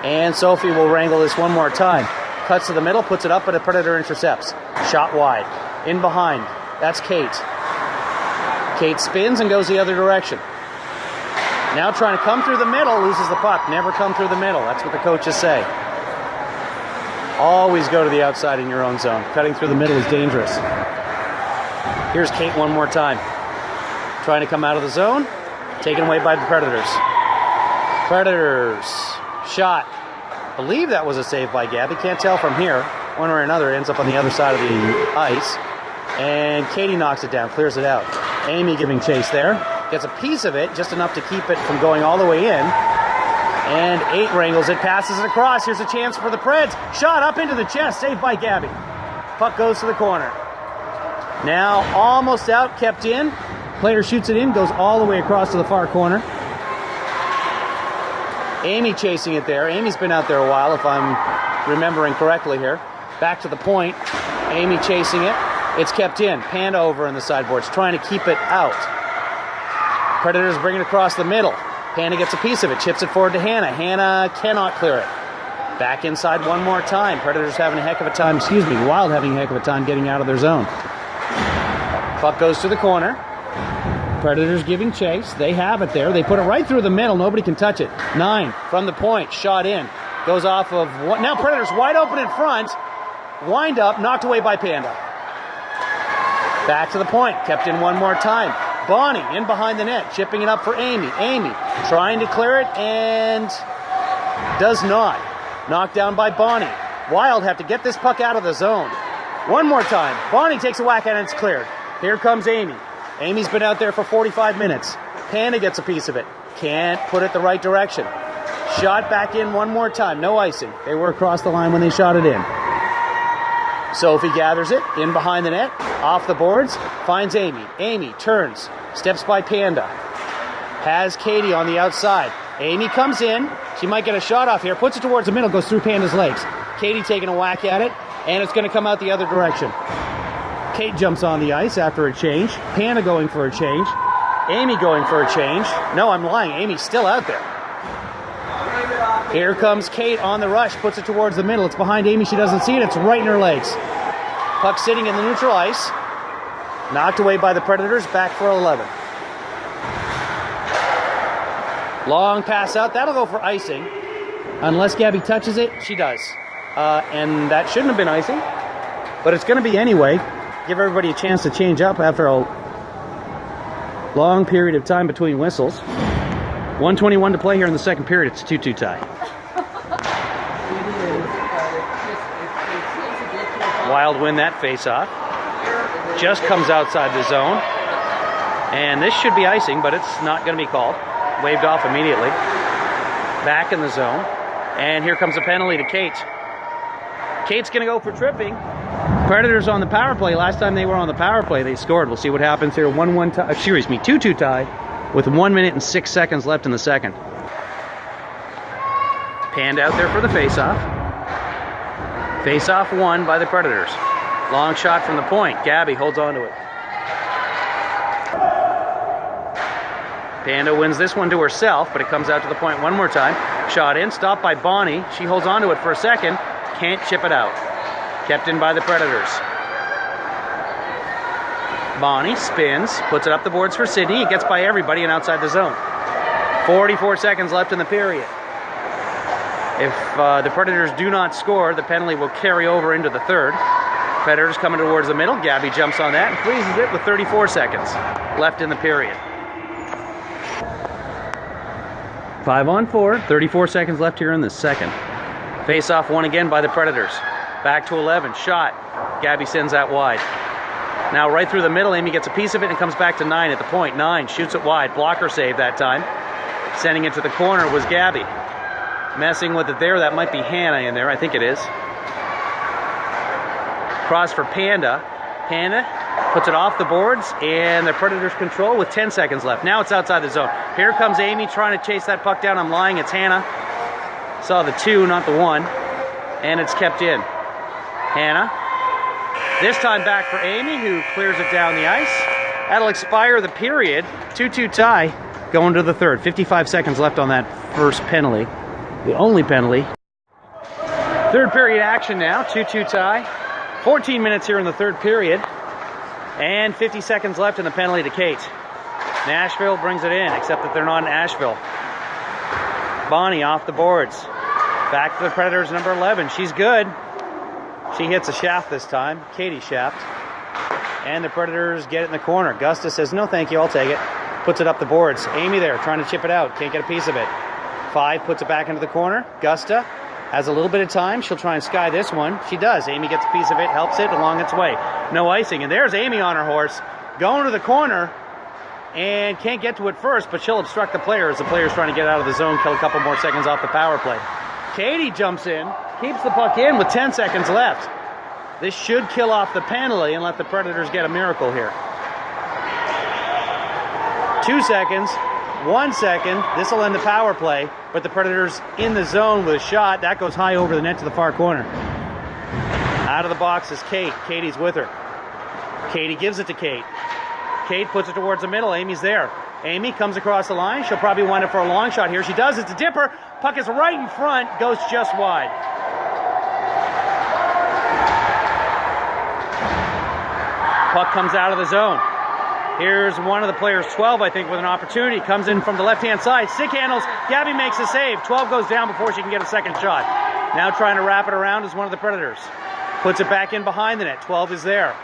And Sophie will wrangle this one more time. Cuts to the middle, puts it up, but a Predator intercepts. Shot wide. In behind. That's Kate. Kate spins and goes the other direction. Now trying to come through the middle, loses the puck. Never come through the middle. That's what the coaches say. Always go to the outside in your own zone. Cutting through the middle is dangerous. Here's Kate one more time. Trying to come out of the zone. Taken away by the Predators. Predators. Shot. I believe that was a save by Gabby. Can't tell from here. One way or another, ends up on the other side of the ice. And Katie knocks it down, clears it out. Amy giving chase there. Gets a piece of it, just enough to keep it from going all the way in. And 8 wrangles it, passes it across. Here's a chance for the Preds. Shot up into the chest, saved by Gabby. Puck goes to the corner. Now almost out, kept in. Player shoots it in, goes all the way across to the far corner. Amy chasing it there. Amy's been out there a while, if I'm remembering correctly here. Back to the point. Amy chasing it. It's kept in. Panda over in the sideboards, trying to keep it out. Predators bring it across the middle. Panda gets a piece of it, chips it forward to Hannah. Hannah cannot clear it. Back inside one more time. Predators having a heck of a time, Wild having a heck of a time getting out of their zone. Puck goes to the corner. Predators giving chase. They have it there. They put it right through the middle. Nobody can touch it. 9 from the point. Shot in. Goes off of one. Now Predators wide open in front. Wind up. Knocked away by Panda. Back to the point. Kept in one more time. Bonnie in behind the net. Chipping it up for Amy. Amy trying to clear it and does not. Knocked down by Bonnie. Wild have to get this puck out of the zone. One more time. Bonnie takes a whack at it and it's cleared. Here comes Amy. Amy's been out there for 45 minutes. Panda gets a piece of it. Can't put it the right direction. Shot back in one more time. No icing. They were across the line when they shot it in. Sophie gathers it. In behind the net. Off the boards. Finds Amy. Amy turns. Steps by Panda. Has Katie on the outside. Amy comes in. She might get a shot off here. Puts it towards the middle. Goes through Panda's legs. Katie taking a whack at it. And it's going to come out the other direction. Kate jumps on the ice after a change. Panda going for a change. Amy going for a change. No, I'm lying. Amy's still out there. Here comes Kate on the rush. Puts it towards the middle. It's behind Amy. She doesn't see it. It's right in her legs. Puck sitting in the neutral ice. Knocked away by the Predators. Back for 11. Long pass out. That'll go for icing. Unless Gabby touches it, she does. And that shouldn't have been icing. But it's going to be anyway. Give everybody a chance to change up after a long period of time between whistles. 1:21 to play here in the second period. It's a 2-2 tie. Wild win that face-off. Just comes outside the zone. And this should be icing, but it's not going to be called. Waved off immediately. Back in the zone. And here comes a penalty to Kate. Kate's going to go for tripping. Predators on the power play. Last time they were on the power play, they scored. We'll see what happens here. 2-2 tie with 1 minute and 6 seconds left in the second. Panned out there for the face-off. Face-off won by the Predators. Long shot from the point. Gabby holds on to it. Panda wins this one to herself, but it comes out to the point one more time. Shot in, stopped by Bonnie. She holds on to it for a second. Can't chip it out. Kept in by the Predators. Bonnie spins, puts it up the boards for Sydney. It gets by everybody and outside the zone. 44 seconds left in the period. If the Predators do not score, the penalty will carry over into the third. Predators coming towards the middle. Gabby jumps on that and freezes it with 34 seconds. left in the period. 5-on-4, 34 seconds left here in the second. Face-off won again by the Predators. Back to 11, shot. Gabby sends that wide. Now right through the middle, Amy gets a piece of it and comes back to 9 at the point. 9 shoots it wide, blocker save that time. Sending it to the corner was Gabby. Messing with it there, that might be Hannah in there, I think it is. Cross for Panda. Panda puts it off the boards, and the Predators control with 10 seconds left. Now it's outside the zone. Here comes Amy trying to chase that puck down. I'm lying, it's Hannah. Saw the 2, not the 1. And it's kept in. Hannah. This time back for Amy, who clears it down the ice. That'll expire the period. 2-2 tie going to the third. 55 seconds left on that first penalty. The only penalty. Third period action now. 2-2 tie. 14 minutes here in the third period. And 50 seconds left in the penalty to Kate. Nashville brings it in, except that they're not in Asheville. Bonnie off the boards. Back to the Predators, number 11. She's good. She hits a shaft this time. Katie shaft. And the Predators get it in the corner. Gusta says, no thank you, I'll take it. Puts it up the boards. Amy there trying to chip it out. Can't get a piece of it. 5 puts it back into the corner. Gusta has a little bit of time. She'll try and sky this one. She does. Amy gets a piece of it, helps it along its way. No icing. And there's Amy on her horse. Going to the corner. And can't get to it first, but she'll obstruct the player as the player's trying to get out of the zone, kill a couple more seconds off the power play. Katie jumps in, keeps the puck in with 10 seconds left. This should kill off the penalty and let the Predators get a miracle here. 2 seconds, 1 second. This will end the power play, but the Predators in the zone with a shot. That goes high over the net to the far corner. Out of the box is Kate. Katie's with her. Katie gives it to Kate. Kate puts it towards the middle. Amy's there. Amy comes across the line. She'll probably wind up for a long shot here. She does. It's a dipper. Puck is right in front. Goes just wide. Puck comes out of the zone. Here's one of the players, 12, I think, with an opportunity. Comes in from the left-hand side. Stick handles. Gabby makes a save. 12 goes down before she can get a second shot. Now trying to wrap it around is one of the Predators. Puts it back in behind the net. 12 is there.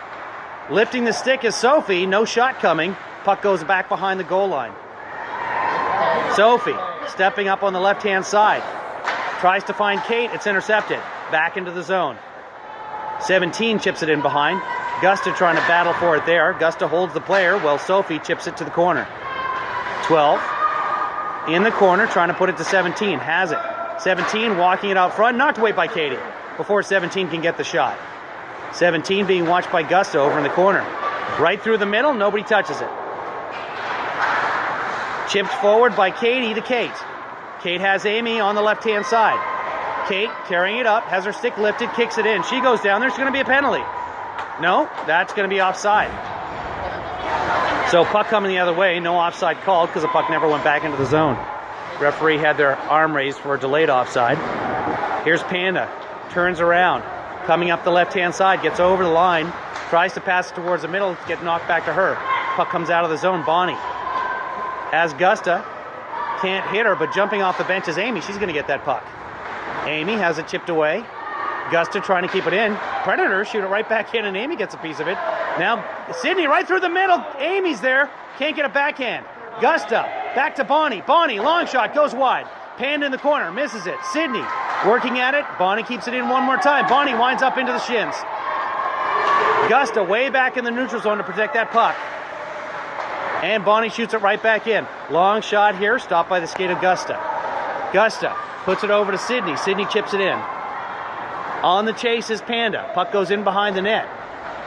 Lifting the stick is Sophie. No shot coming. Puck goes back behind the goal line. Sophie stepping up on the left-hand side. Tries to find Kate. It's intercepted. Back into the zone. 17 chips it in behind. Gusta trying to battle for it there. Gusta holds the player while Sophie chips it to the corner. 12 in the corner trying to put it to 17. Has it. 17 walking it out front. Knocked away by Katie before 17 can get the shot. 17 being watched by Gusta over in the corner. Right through the middle. Nobody touches it. Chipped forward by Katie to Kate. Kate has Amy on the left-hand side. Kate carrying it up, has her stick lifted, kicks it in. She goes down. There's going to be a penalty. No, that's going to be offside. So puck coming the other way. No offside called because the puck never went back into the zone. Referee had their arm raised for a delayed offside. Here's Panda. Turns around. Coming up the left-hand side. Gets over the line. Tries to pass it towards the middle. Get knocked back to her. Puck comes out of the zone. Bonnie has Gusta. Can't hit her, but jumping off the bench is Amy. She's going to get that puck. Amy has it chipped away. Gusta trying to keep it in. Predators shoot it right back in, and Amy gets a piece of it. Now, Sydney right through the middle. Amy's there. Can't get a backhand. Gusta back to Bonnie. Bonnie, long shot, goes wide. Panda in the corner, misses it. Sydney working at it. Bonnie keeps it in one more time. Bonnie winds up into the shins. Gusta way back in the neutral zone to protect that puck. And Bonnie shoots it right back in. Long shot here, stopped by the skate of Gusta. Gusta puts it over to Sydney. Sydney chips it in. On the chase is Panda. Puck goes in behind the net.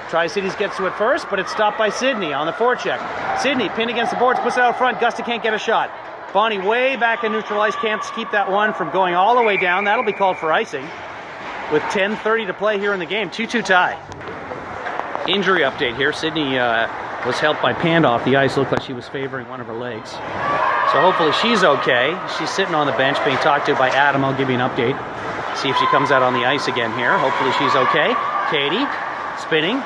Tri-Cities gets to it first, but it's stopped by Sydney on the forecheck. Sydney pinned against the boards, puts it out front. Gusta can't get a shot. Bonnie way back in neutral ice, can't keep that one from going all the way down. That'll be called for icing. With 10:30 to play here in the game. 2-2 tie. Injury update here. Sydney was helped by Panda off the ice. Looked like she was favoring one of her legs. So hopefully she's okay. She's sitting on the bench being talked to by Adam. I'll give you an update. See if she comes out on the ice again here. Hopefully she's okay. Katie, spinning.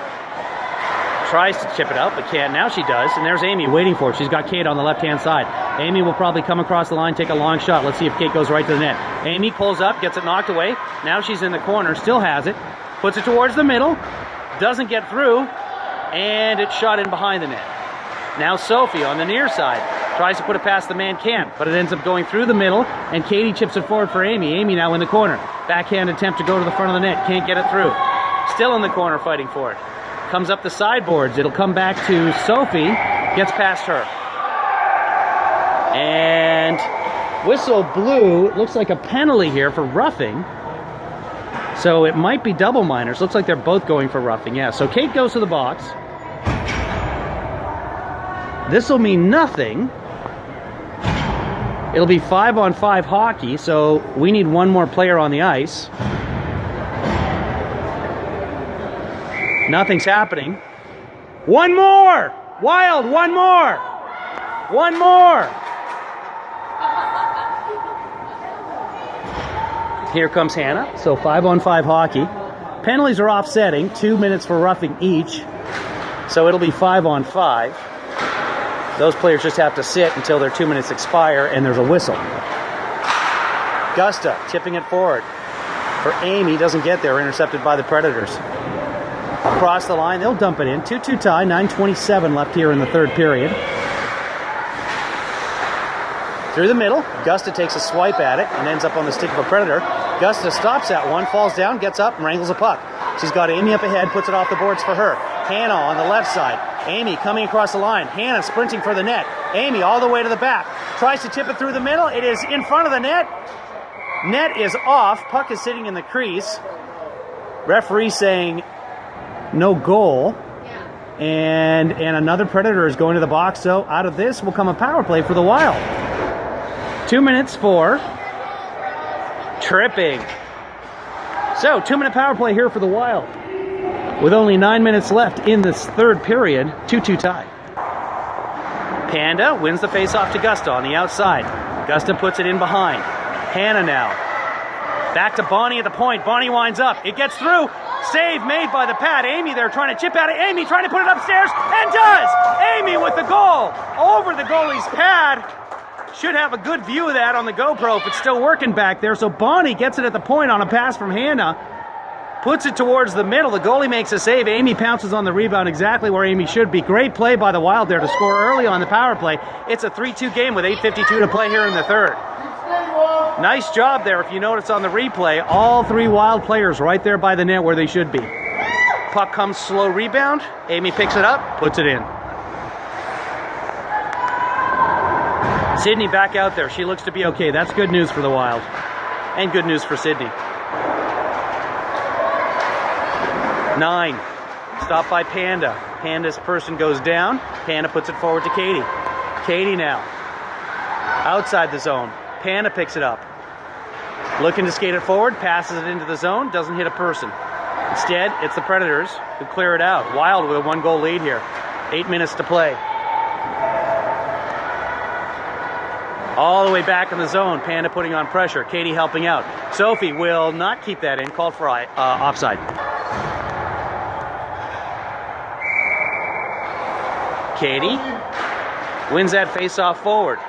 Tries to chip it out, but can't. Now she does. And there's Amy waiting for it. She's got Kate on the left-hand side. Amy will probably come across the line, take a long shot. Let's see if Kate goes right to the net. Amy pulls up, gets it knocked away. Now she's in the corner, still has it. Puts it towards the middle. Doesn't get through. And it's shot in behind the net. Now Sophie on the near side. Tries to put it past the man, can't, but it ends up going through the middle, and Katie chips it forward for Amy. Amy now in the corner. Backhand attempt to go to the front of the net. Can't get it through. Still in the corner fighting for it. Comes up the sideboards. It'll come back to Sophie. Gets past her. And whistle blew. It looks like a penalty here for roughing. So it might be double minors. Looks like they're both going for roughing. Yeah, so Kate goes to the box. This will mean nothing. It'll be 5-on-5 hockey, so we need one more player on the ice. Nothing's happening. One more! Wild, one more! One more! Here comes Hannah. So 5-on-5 hockey. Penalties are offsetting. 2 minutes for roughing each. So it'll be 5-on-5. Those players just have to sit until their 2 minutes expire and there's a whistle. Gusta tipping it forward. For Amy, doesn't get there, intercepted by the Predators. Across the line, they'll dump it in. 2-2 tie, 9:27 left here in the third period. Through the middle, Gusta takes a swipe at it and ends up on the stick of a Predator. Gusta stops at one, falls down, gets up, and wrangles a puck. She's got Amy up ahead, puts it off the boards for her. Hannah on the left side. Amy coming across the line. Hannah sprinting for the net. Amy all the way to the back. Tries to tip it through the middle. It is in front of the net. Net is off. Puck is sitting in the crease. Referee saying no goal. And another Predator is going to the box. So out of this will come a power play for the Wild. 2 minutes for tripping. So 2-minute power play here for the Wild. With only 9 minutes left in this third period, 2-2 tie. Panda wins the face-off to Gusta on the outside. Gusta puts it in behind. Hannah now. Back to Bonnie at the point. Bonnie winds up. It gets through. Save made by the pad. Amy there trying to chip at it. Amy trying to put it upstairs, and does! Amy with the goal over the goalie's pad. Should have a good view of that on the GoPro if it's still working back there. So Bonnie gets it at the point on a pass from Hannah. Puts it towards the middle. The goalie makes a save. Amy pounces on the rebound exactly where Amy should be. Great play by the Wild there to score early on the power play. It's a 3-2 game with 8:52 to play here in the third. Nice job there. If you notice on the replay, all three Wild players right there by the net where they should be. Puck comes, slow rebound. Amy picks it up, puts it in. Sydney back out there. She looks to be okay. That's good news for the Wild. And good news for Sydney. 9. Stopped by Panda. Panda's person goes down. Panda puts it forward to Katie. Katie now. Outside the zone. Panda picks it up. Looking to skate it forward. Passes it into the zone. Doesn't hit a person. Instead, it's the Predators who clear it out. Wild with a 1-goal lead here. 8 minutes to play. All the way back in the zone. Panda putting on pressure. Katie helping out. Sophie will not keep that in. Called for offside. Katie wins that face-off forward.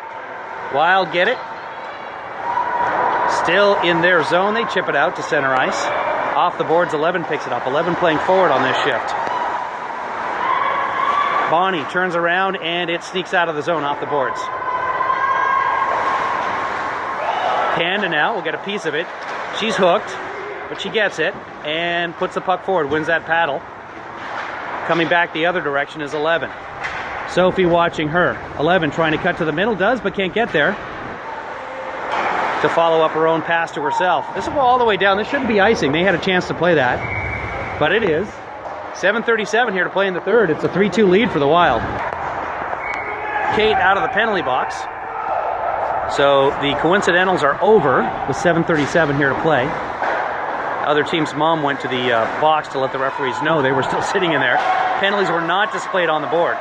Wild get it. Still in their zone. They chip it out to center ice. Off the boards, 11 picks it up. 11 playing forward on this shift. Bonnie turns around and it sneaks out of the zone off the boards. Panda now will get a piece of it. She's hooked, but she gets it and puts the puck forward, wins that paddle. Coming back the other direction is 11. Sophie watching her. 11 trying to cut to the middle, does, but can't get there. To follow up her own pass to herself. This will go all the way down. This shouldn't be icing. They had a chance to play that, but it is. 7:37 here to play in the third. It's a 3-2 lead for the Wild. Kate out of the penalty box. So the coincidentals are over with 7:37 here to play. Other team's mom went to the box to let the referees know they were still sitting in there. Penalties were not displayed on the board.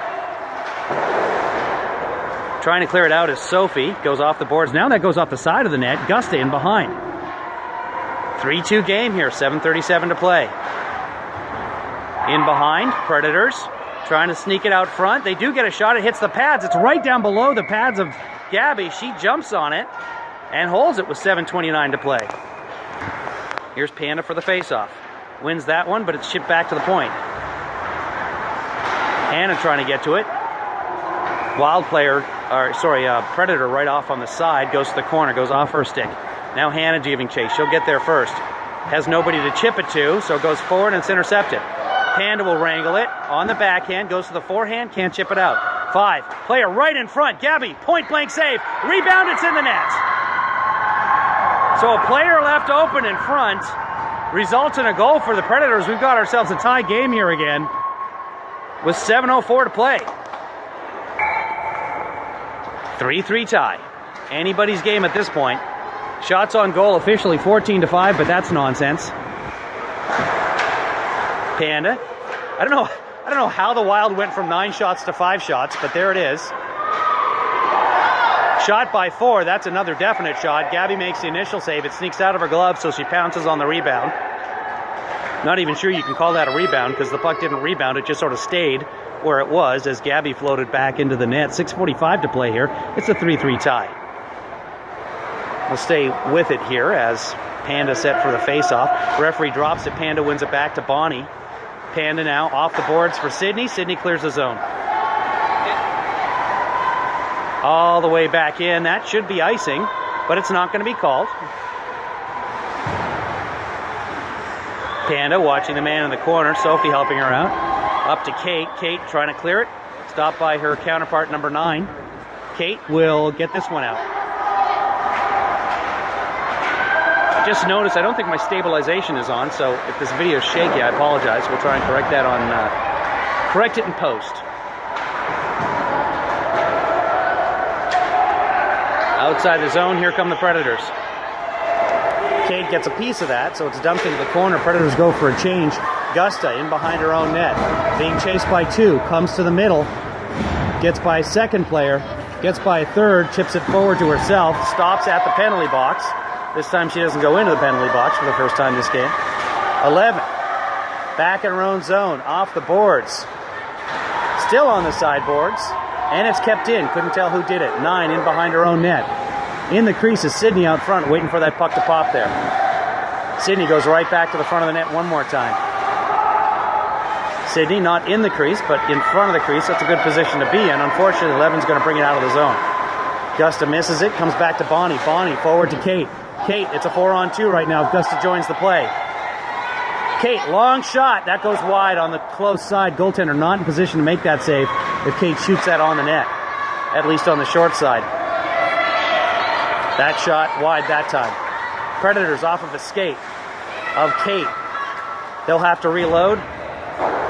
Trying to clear it out is Sophie. Goes off the boards. Now that goes off the side of the net. Gusta in behind. 3-2 game here. 7:37 to play. In behind. Predators. Trying to sneak it out front. They do get a shot. It hits the pads. It's right down below the pads of Gabby. She jumps on it and holds it with 7:29 to play. Here's Panda for the faceoff. Wins that one, but it's shipped back to the point. Hannah trying to get to it. Predator right off on the side, goes to the corner, goes off her stick. Now Hannah giving chase. She'll get there first. Has nobody to chip it to, so it goes forward and it's intercepted. Panda will wrangle it on the backhand, goes to the forehand, can't chip it out. 5, player right in front, Gabby, point blank save, rebound, it's in the net. So a player left open in front results in a goal for the Predators. We've got ourselves a tie game here again with 7:04 to play. 3-3 tie. Anybody's game at this point. Shots on goal officially 14-5, but that's nonsense. Panda. I don't know how the Wild went from 9 shots to 5 shots, but there it is. Shot by 4, that's another definite shot. Gabby makes the initial save. It sneaks out of her glove, so she pounces on the rebound. Not even sure you can call that a rebound because the puck didn't rebound. It just sort of stayed where it was as Gabby floated back into the net. 6:45 to play here. It's a 3-3 tie. We'll stay with it here as Panda set for the face-off. Referee drops it. Panda wins it back to Bonnie. Panda now off the boards for Sydney. Sydney clears the zone. All the way back in. That should be icing, but it's not going to be called. Panda watching the man in the corner. Sophie helping her out. Up to Kate. Kate trying to clear it. Stopped by her counterpart, number 9. Kate will get this one out. Just noticed, I don't think my stabilization is on, so if this video is shaky, I apologize. We'll try and correct that correct it in post. Outside the zone, here come the Predators. Kate gets a piece of that, so it's dumped into the corner. Predators go for a change. Gusta in behind her own net. Being chased by 2, comes to the middle. Gets by a second player. Gets by a third, chips it forward to herself. Stops at the penalty box. This time she doesn't go into the penalty box for the first time this game. 11. Back in her own zone. Off the boards. Still on the sideboards. And it's kept in. Couldn't tell who did it. 9 in behind her own net. In the crease is Sydney out front waiting for that puck to pop there. Sydney goes right back to the front of the net one more time. Sydney not in the crease, but in front of the crease. That's a good position to be in. Unfortunately, Levin's going to bring it out of the zone. Gusta misses it. Comes back to Bonnie. Bonnie forward to Kate. Kate, it's a 4-on-2 right now if Gusta joins the play. Kate, long shot. That goes wide on the close side. Goaltender not in position to make that save if Kate shoots that on the net, at least on the short side. That shot wide that time. Predators off of a skate of Kate. They'll have to reload.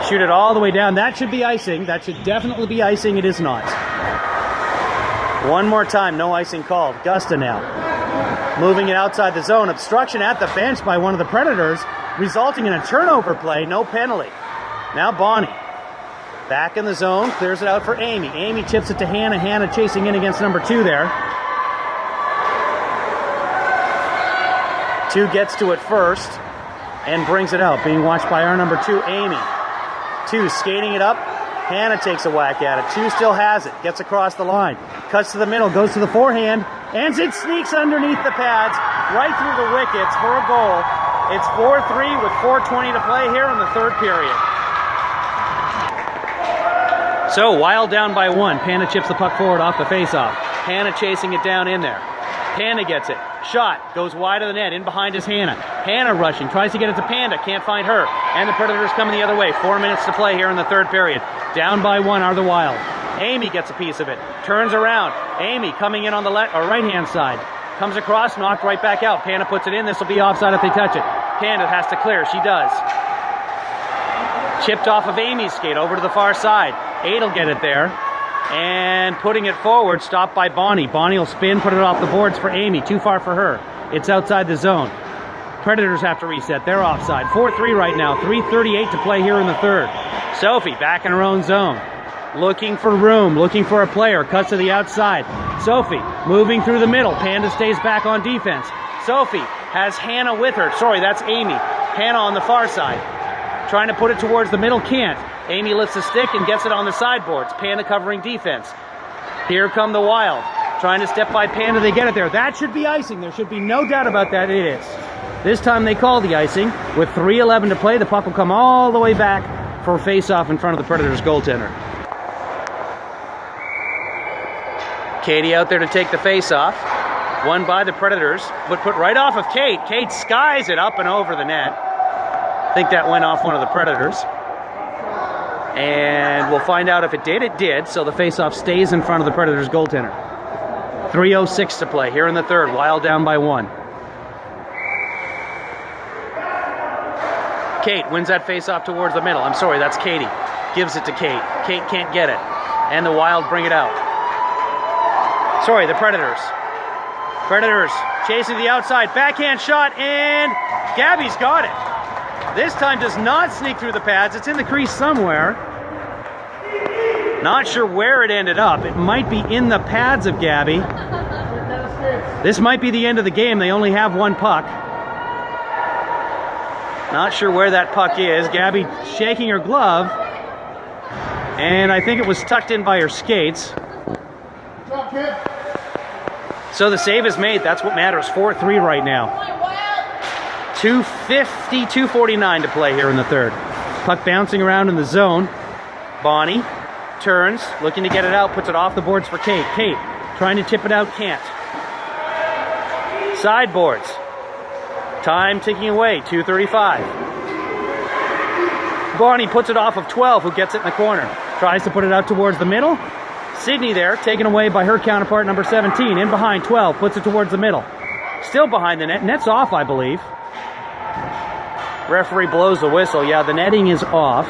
Shoot it all the way down. That should be icing. That should definitely be icing. It is not. One more time. No icing called. Gusta now. Moving it outside the zone. Obstruction at the bench by one of the Predators, resulting in a turnover play. No penalty. Now Bonnie. Back in the zone. Clears it out for Amy. Amy chips it to Hannah. Hannah chasing in against number 2 there. 2 gets to it first and brings it out. Being watched by our number 2, Amy. 2 skating it up. Hannah takes a whack at it. 2 still has it. Gets across the line. Cuts to the middle. Goes to the forehand. And it sneaks underneath the pads. Right through the wickets for a goal. It's 4-3 with 4:20 to play here in the third period. So, Wild down by 1. Panda chips the puck forward off the faceoff. Hannah chasing it down in there. Panda gets it. Shot. Goes wide of the net. In behind is Hannah. Hannah rushing. Tries to get it to Panda. Can't find her. And the Predators coming the other way. 4 minutes to play here in the third period. Down by 1 are the Wild. Amy gets a piece of it. Turns around. Amy coming in on the right-hand side. Comes across. Knocked right back out. Panda puts it in. This will be offside if they touch it. Panda has to clear. She does. Chipped off of Amy's skate over to the far side. 8 will get it there. And putting it forward, stopped by Bonnie. Bonnie will spin, put it off the boards for Amy. Too far for her. It's outside the zone. Predators have to reset. They're offside. 4-3 right now. 3:38 to play here in the third. Sophie back in her own zone. Looking for room. Looking for a player. Cuts to the outside. Sophie moving through the middle. Panda stays back on defense. Sophie has Hannah with her. Sorry, that's Amy. Hannah on the far side. Trying to put it towards the middle. Can't. Amy lifts the stick and gets it on the sideboards. Panda covering defense. Here come the Wild. Trying to step by Panda. They get it there. That should be icing. There should be no doubt about that. It is. This time they call the icing. With 3:11 to play, the puck will come all the way back for a face-off in front of the Predators goaltender. Katie out there to take the face-off. Won by the Predators, but put right off of Kate. Kate skies it up and over the net. I think that went off one of the Predators. And we'll find out if it did. It did, so the face-off stays in front of the Predators goaltender. 3:06 to play here in the third. Wild down by 1. Kate wins that face-off towards the middle. I'm sorry, that's Katie. Gives it to Kate. Kate can't get it. And the Wild bring it out. Sorry, the Predators. Predators chasing the outside. Backhand shot, and Gabby's got it. This time does not sneak through the pads. It's in the crease somewhere. Not sure where it ended up. It might be in the pads of Gabby. This might be the end of the game. They only have one puck. Not sure where that puck is. Gabby shaking her glove. And I think it was tucked in by her skates. So the save is made. That's what matters. 4-3 right now. 2:50, 2:49 to play here in the third. Puck bouncing around in the zone. Bonnie turns, looking to get it out, puts it off the boards for Kate. Kate trying to tip it out, can't. Sideboards. Time ticking away, 2:35. Bonnie puts it off of 12, who gets it in the corner. Tries to put it out towards the middle. Sydney there, taken away by her counterpart, number 17. In behind, 12, puts it towards the middle. Still behind the net. Net's off, I believe. Referee blows the whistle. Yeah, the netting is off.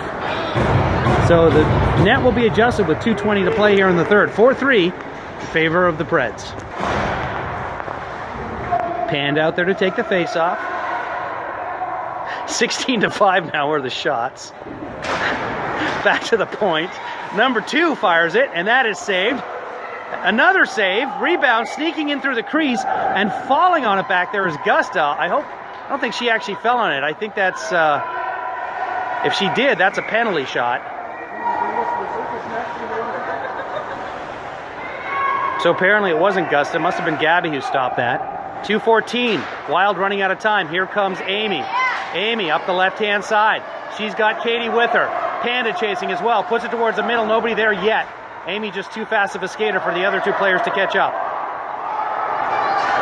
So the net will be adjusted with 2:20 to play here in the third. 4-3 in favor of the Preds. Panned out there to take the face-off. 16-5 now are the shots. Back to the point. Number 2 fires it, and that is saved. Another save. Rebound, sneaking in through the crease, and falling on it back there is Gusta. I don't think she actually fell on it. I think that's, if she did, that's a penalty shot. So apparently it wasn't Gusta. It must have been Gabby who stopped that. 2:14. Wild running out of time. Here comes Amy. Amy up the left-hand side. She's got Katie with her. Panda chasing as well. Puts it towards the middle. Nobody there yet. Amy just too fast of a skater for the other 2 players to catch up.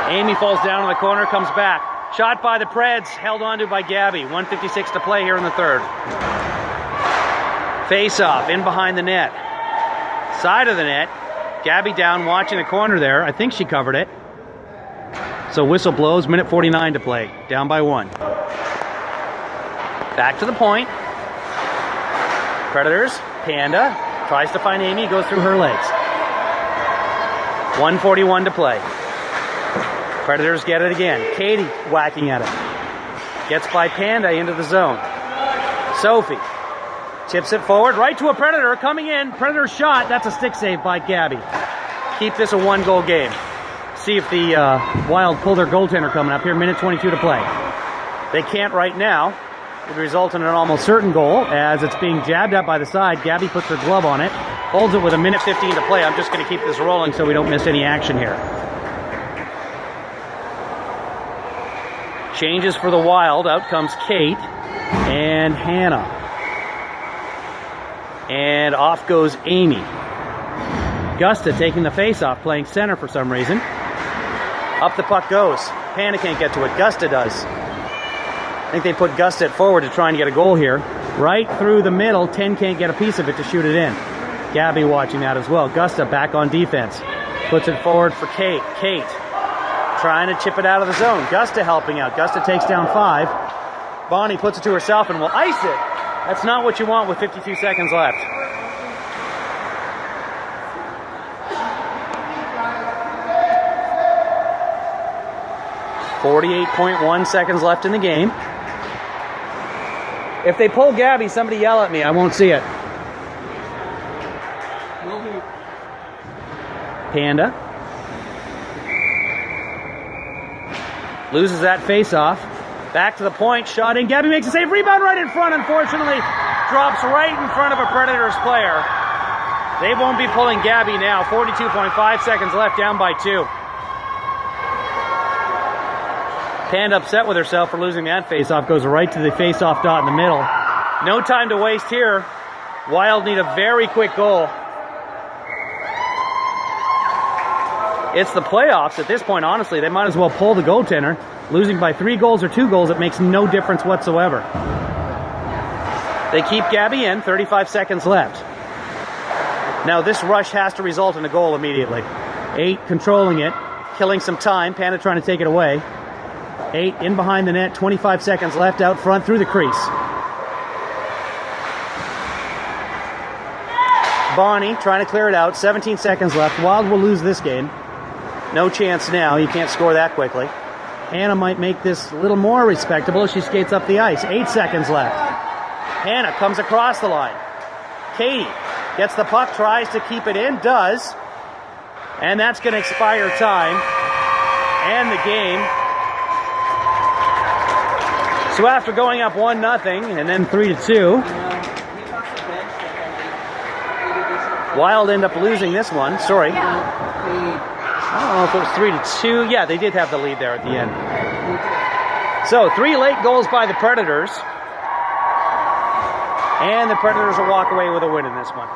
Amy falls down in the corner, comes back. Shot by the Preds, held onto by Gabby. 1:56 to play here in the third. Face-off, in behind the net. Side of the net. Gabby down, watching the corner there. I think she covered it. So whistle blows, minute 49 to play. Down by 1. Back to the point. Predators, Panda, tries to find Amy, goes through her legs. 1:41 to play. Predators get it again. Katie whacking at it. Gets by Panda into the zone. Sophie tips it forward, right to a Predator coming in. Predator shot, that's a stick save by Gabby. Keep this a 1-goal game. See if the Wild pull their goaltender coming up here. Minute 22 to play. They can't right now. It would result in an almost certain goal as it's being jabbed at by the side. Gabby puts her glove on it. Holds it with a minute 15 to play. I'm just going to keep this rolling so we don't miss any action here. Changes for the Wild. Out comes Kate and Hannah. And off goes Amy. Gusta taking the face-off, playing center for some reason. Up the puck goes. Panda can't get to it. Gusta does. I think they put Gusta forward to try and get a goal here. Right through the middle. 10 can't get a piece of it to shoot it in. Gabby watching that as well. Gusta back on defense. Puts it forward for Kate. Kate trying to chip it out of the zone. Gusta helping out. Gusta takes down 5. Bonnie puts it to herself and will ice it. That's not what you want with 52 seconds left. .1 seconds left in the game. If they pull Gabby, somebody yell at me. I won't see it. Panda loses that face-off. Back to the point, shot in. Gabby makes a save. Rebound right in front, unfortunately. Drops right in front of a Predators player. They won't be pulling Gabby now. 42.5 seconds left, down by 2. Panda upset with herself for losing that face-off. Goes right to the face-off dot in the middle. No time to waste here. Wild need a very quick goal. It's the playoffs at this point, honestly. They might as well pull the goaltender. Losing by 3 goals or 2 goals, it makes no difference whatsoever. They keep Gabby in, 35 seconds left. Now this rush has to result in a goal immediately. 8 controlling it, killing some time. Panda trying to take it away. 8 in behind the net, 25 seconds left out front through the crease. Bonnie trying to clear it out, 17 seconds left. Wild will lose this game. No chance now, you can't score that quickly. Hannah might make this a little more respectable. She skates up the ice, 8 seconds left. Hannah comes across the line. Katie gets the puck, tries to keep it in, does. And that's going to expire time and the game. So after going up 1-0 and then 3-2, Wild end up losing this one. Sorry. I don't know if it was 3-2. Yeah, they did have the lead there at the end. So 3 late goals by the Predators. And the Predators will walk away with a win in this one.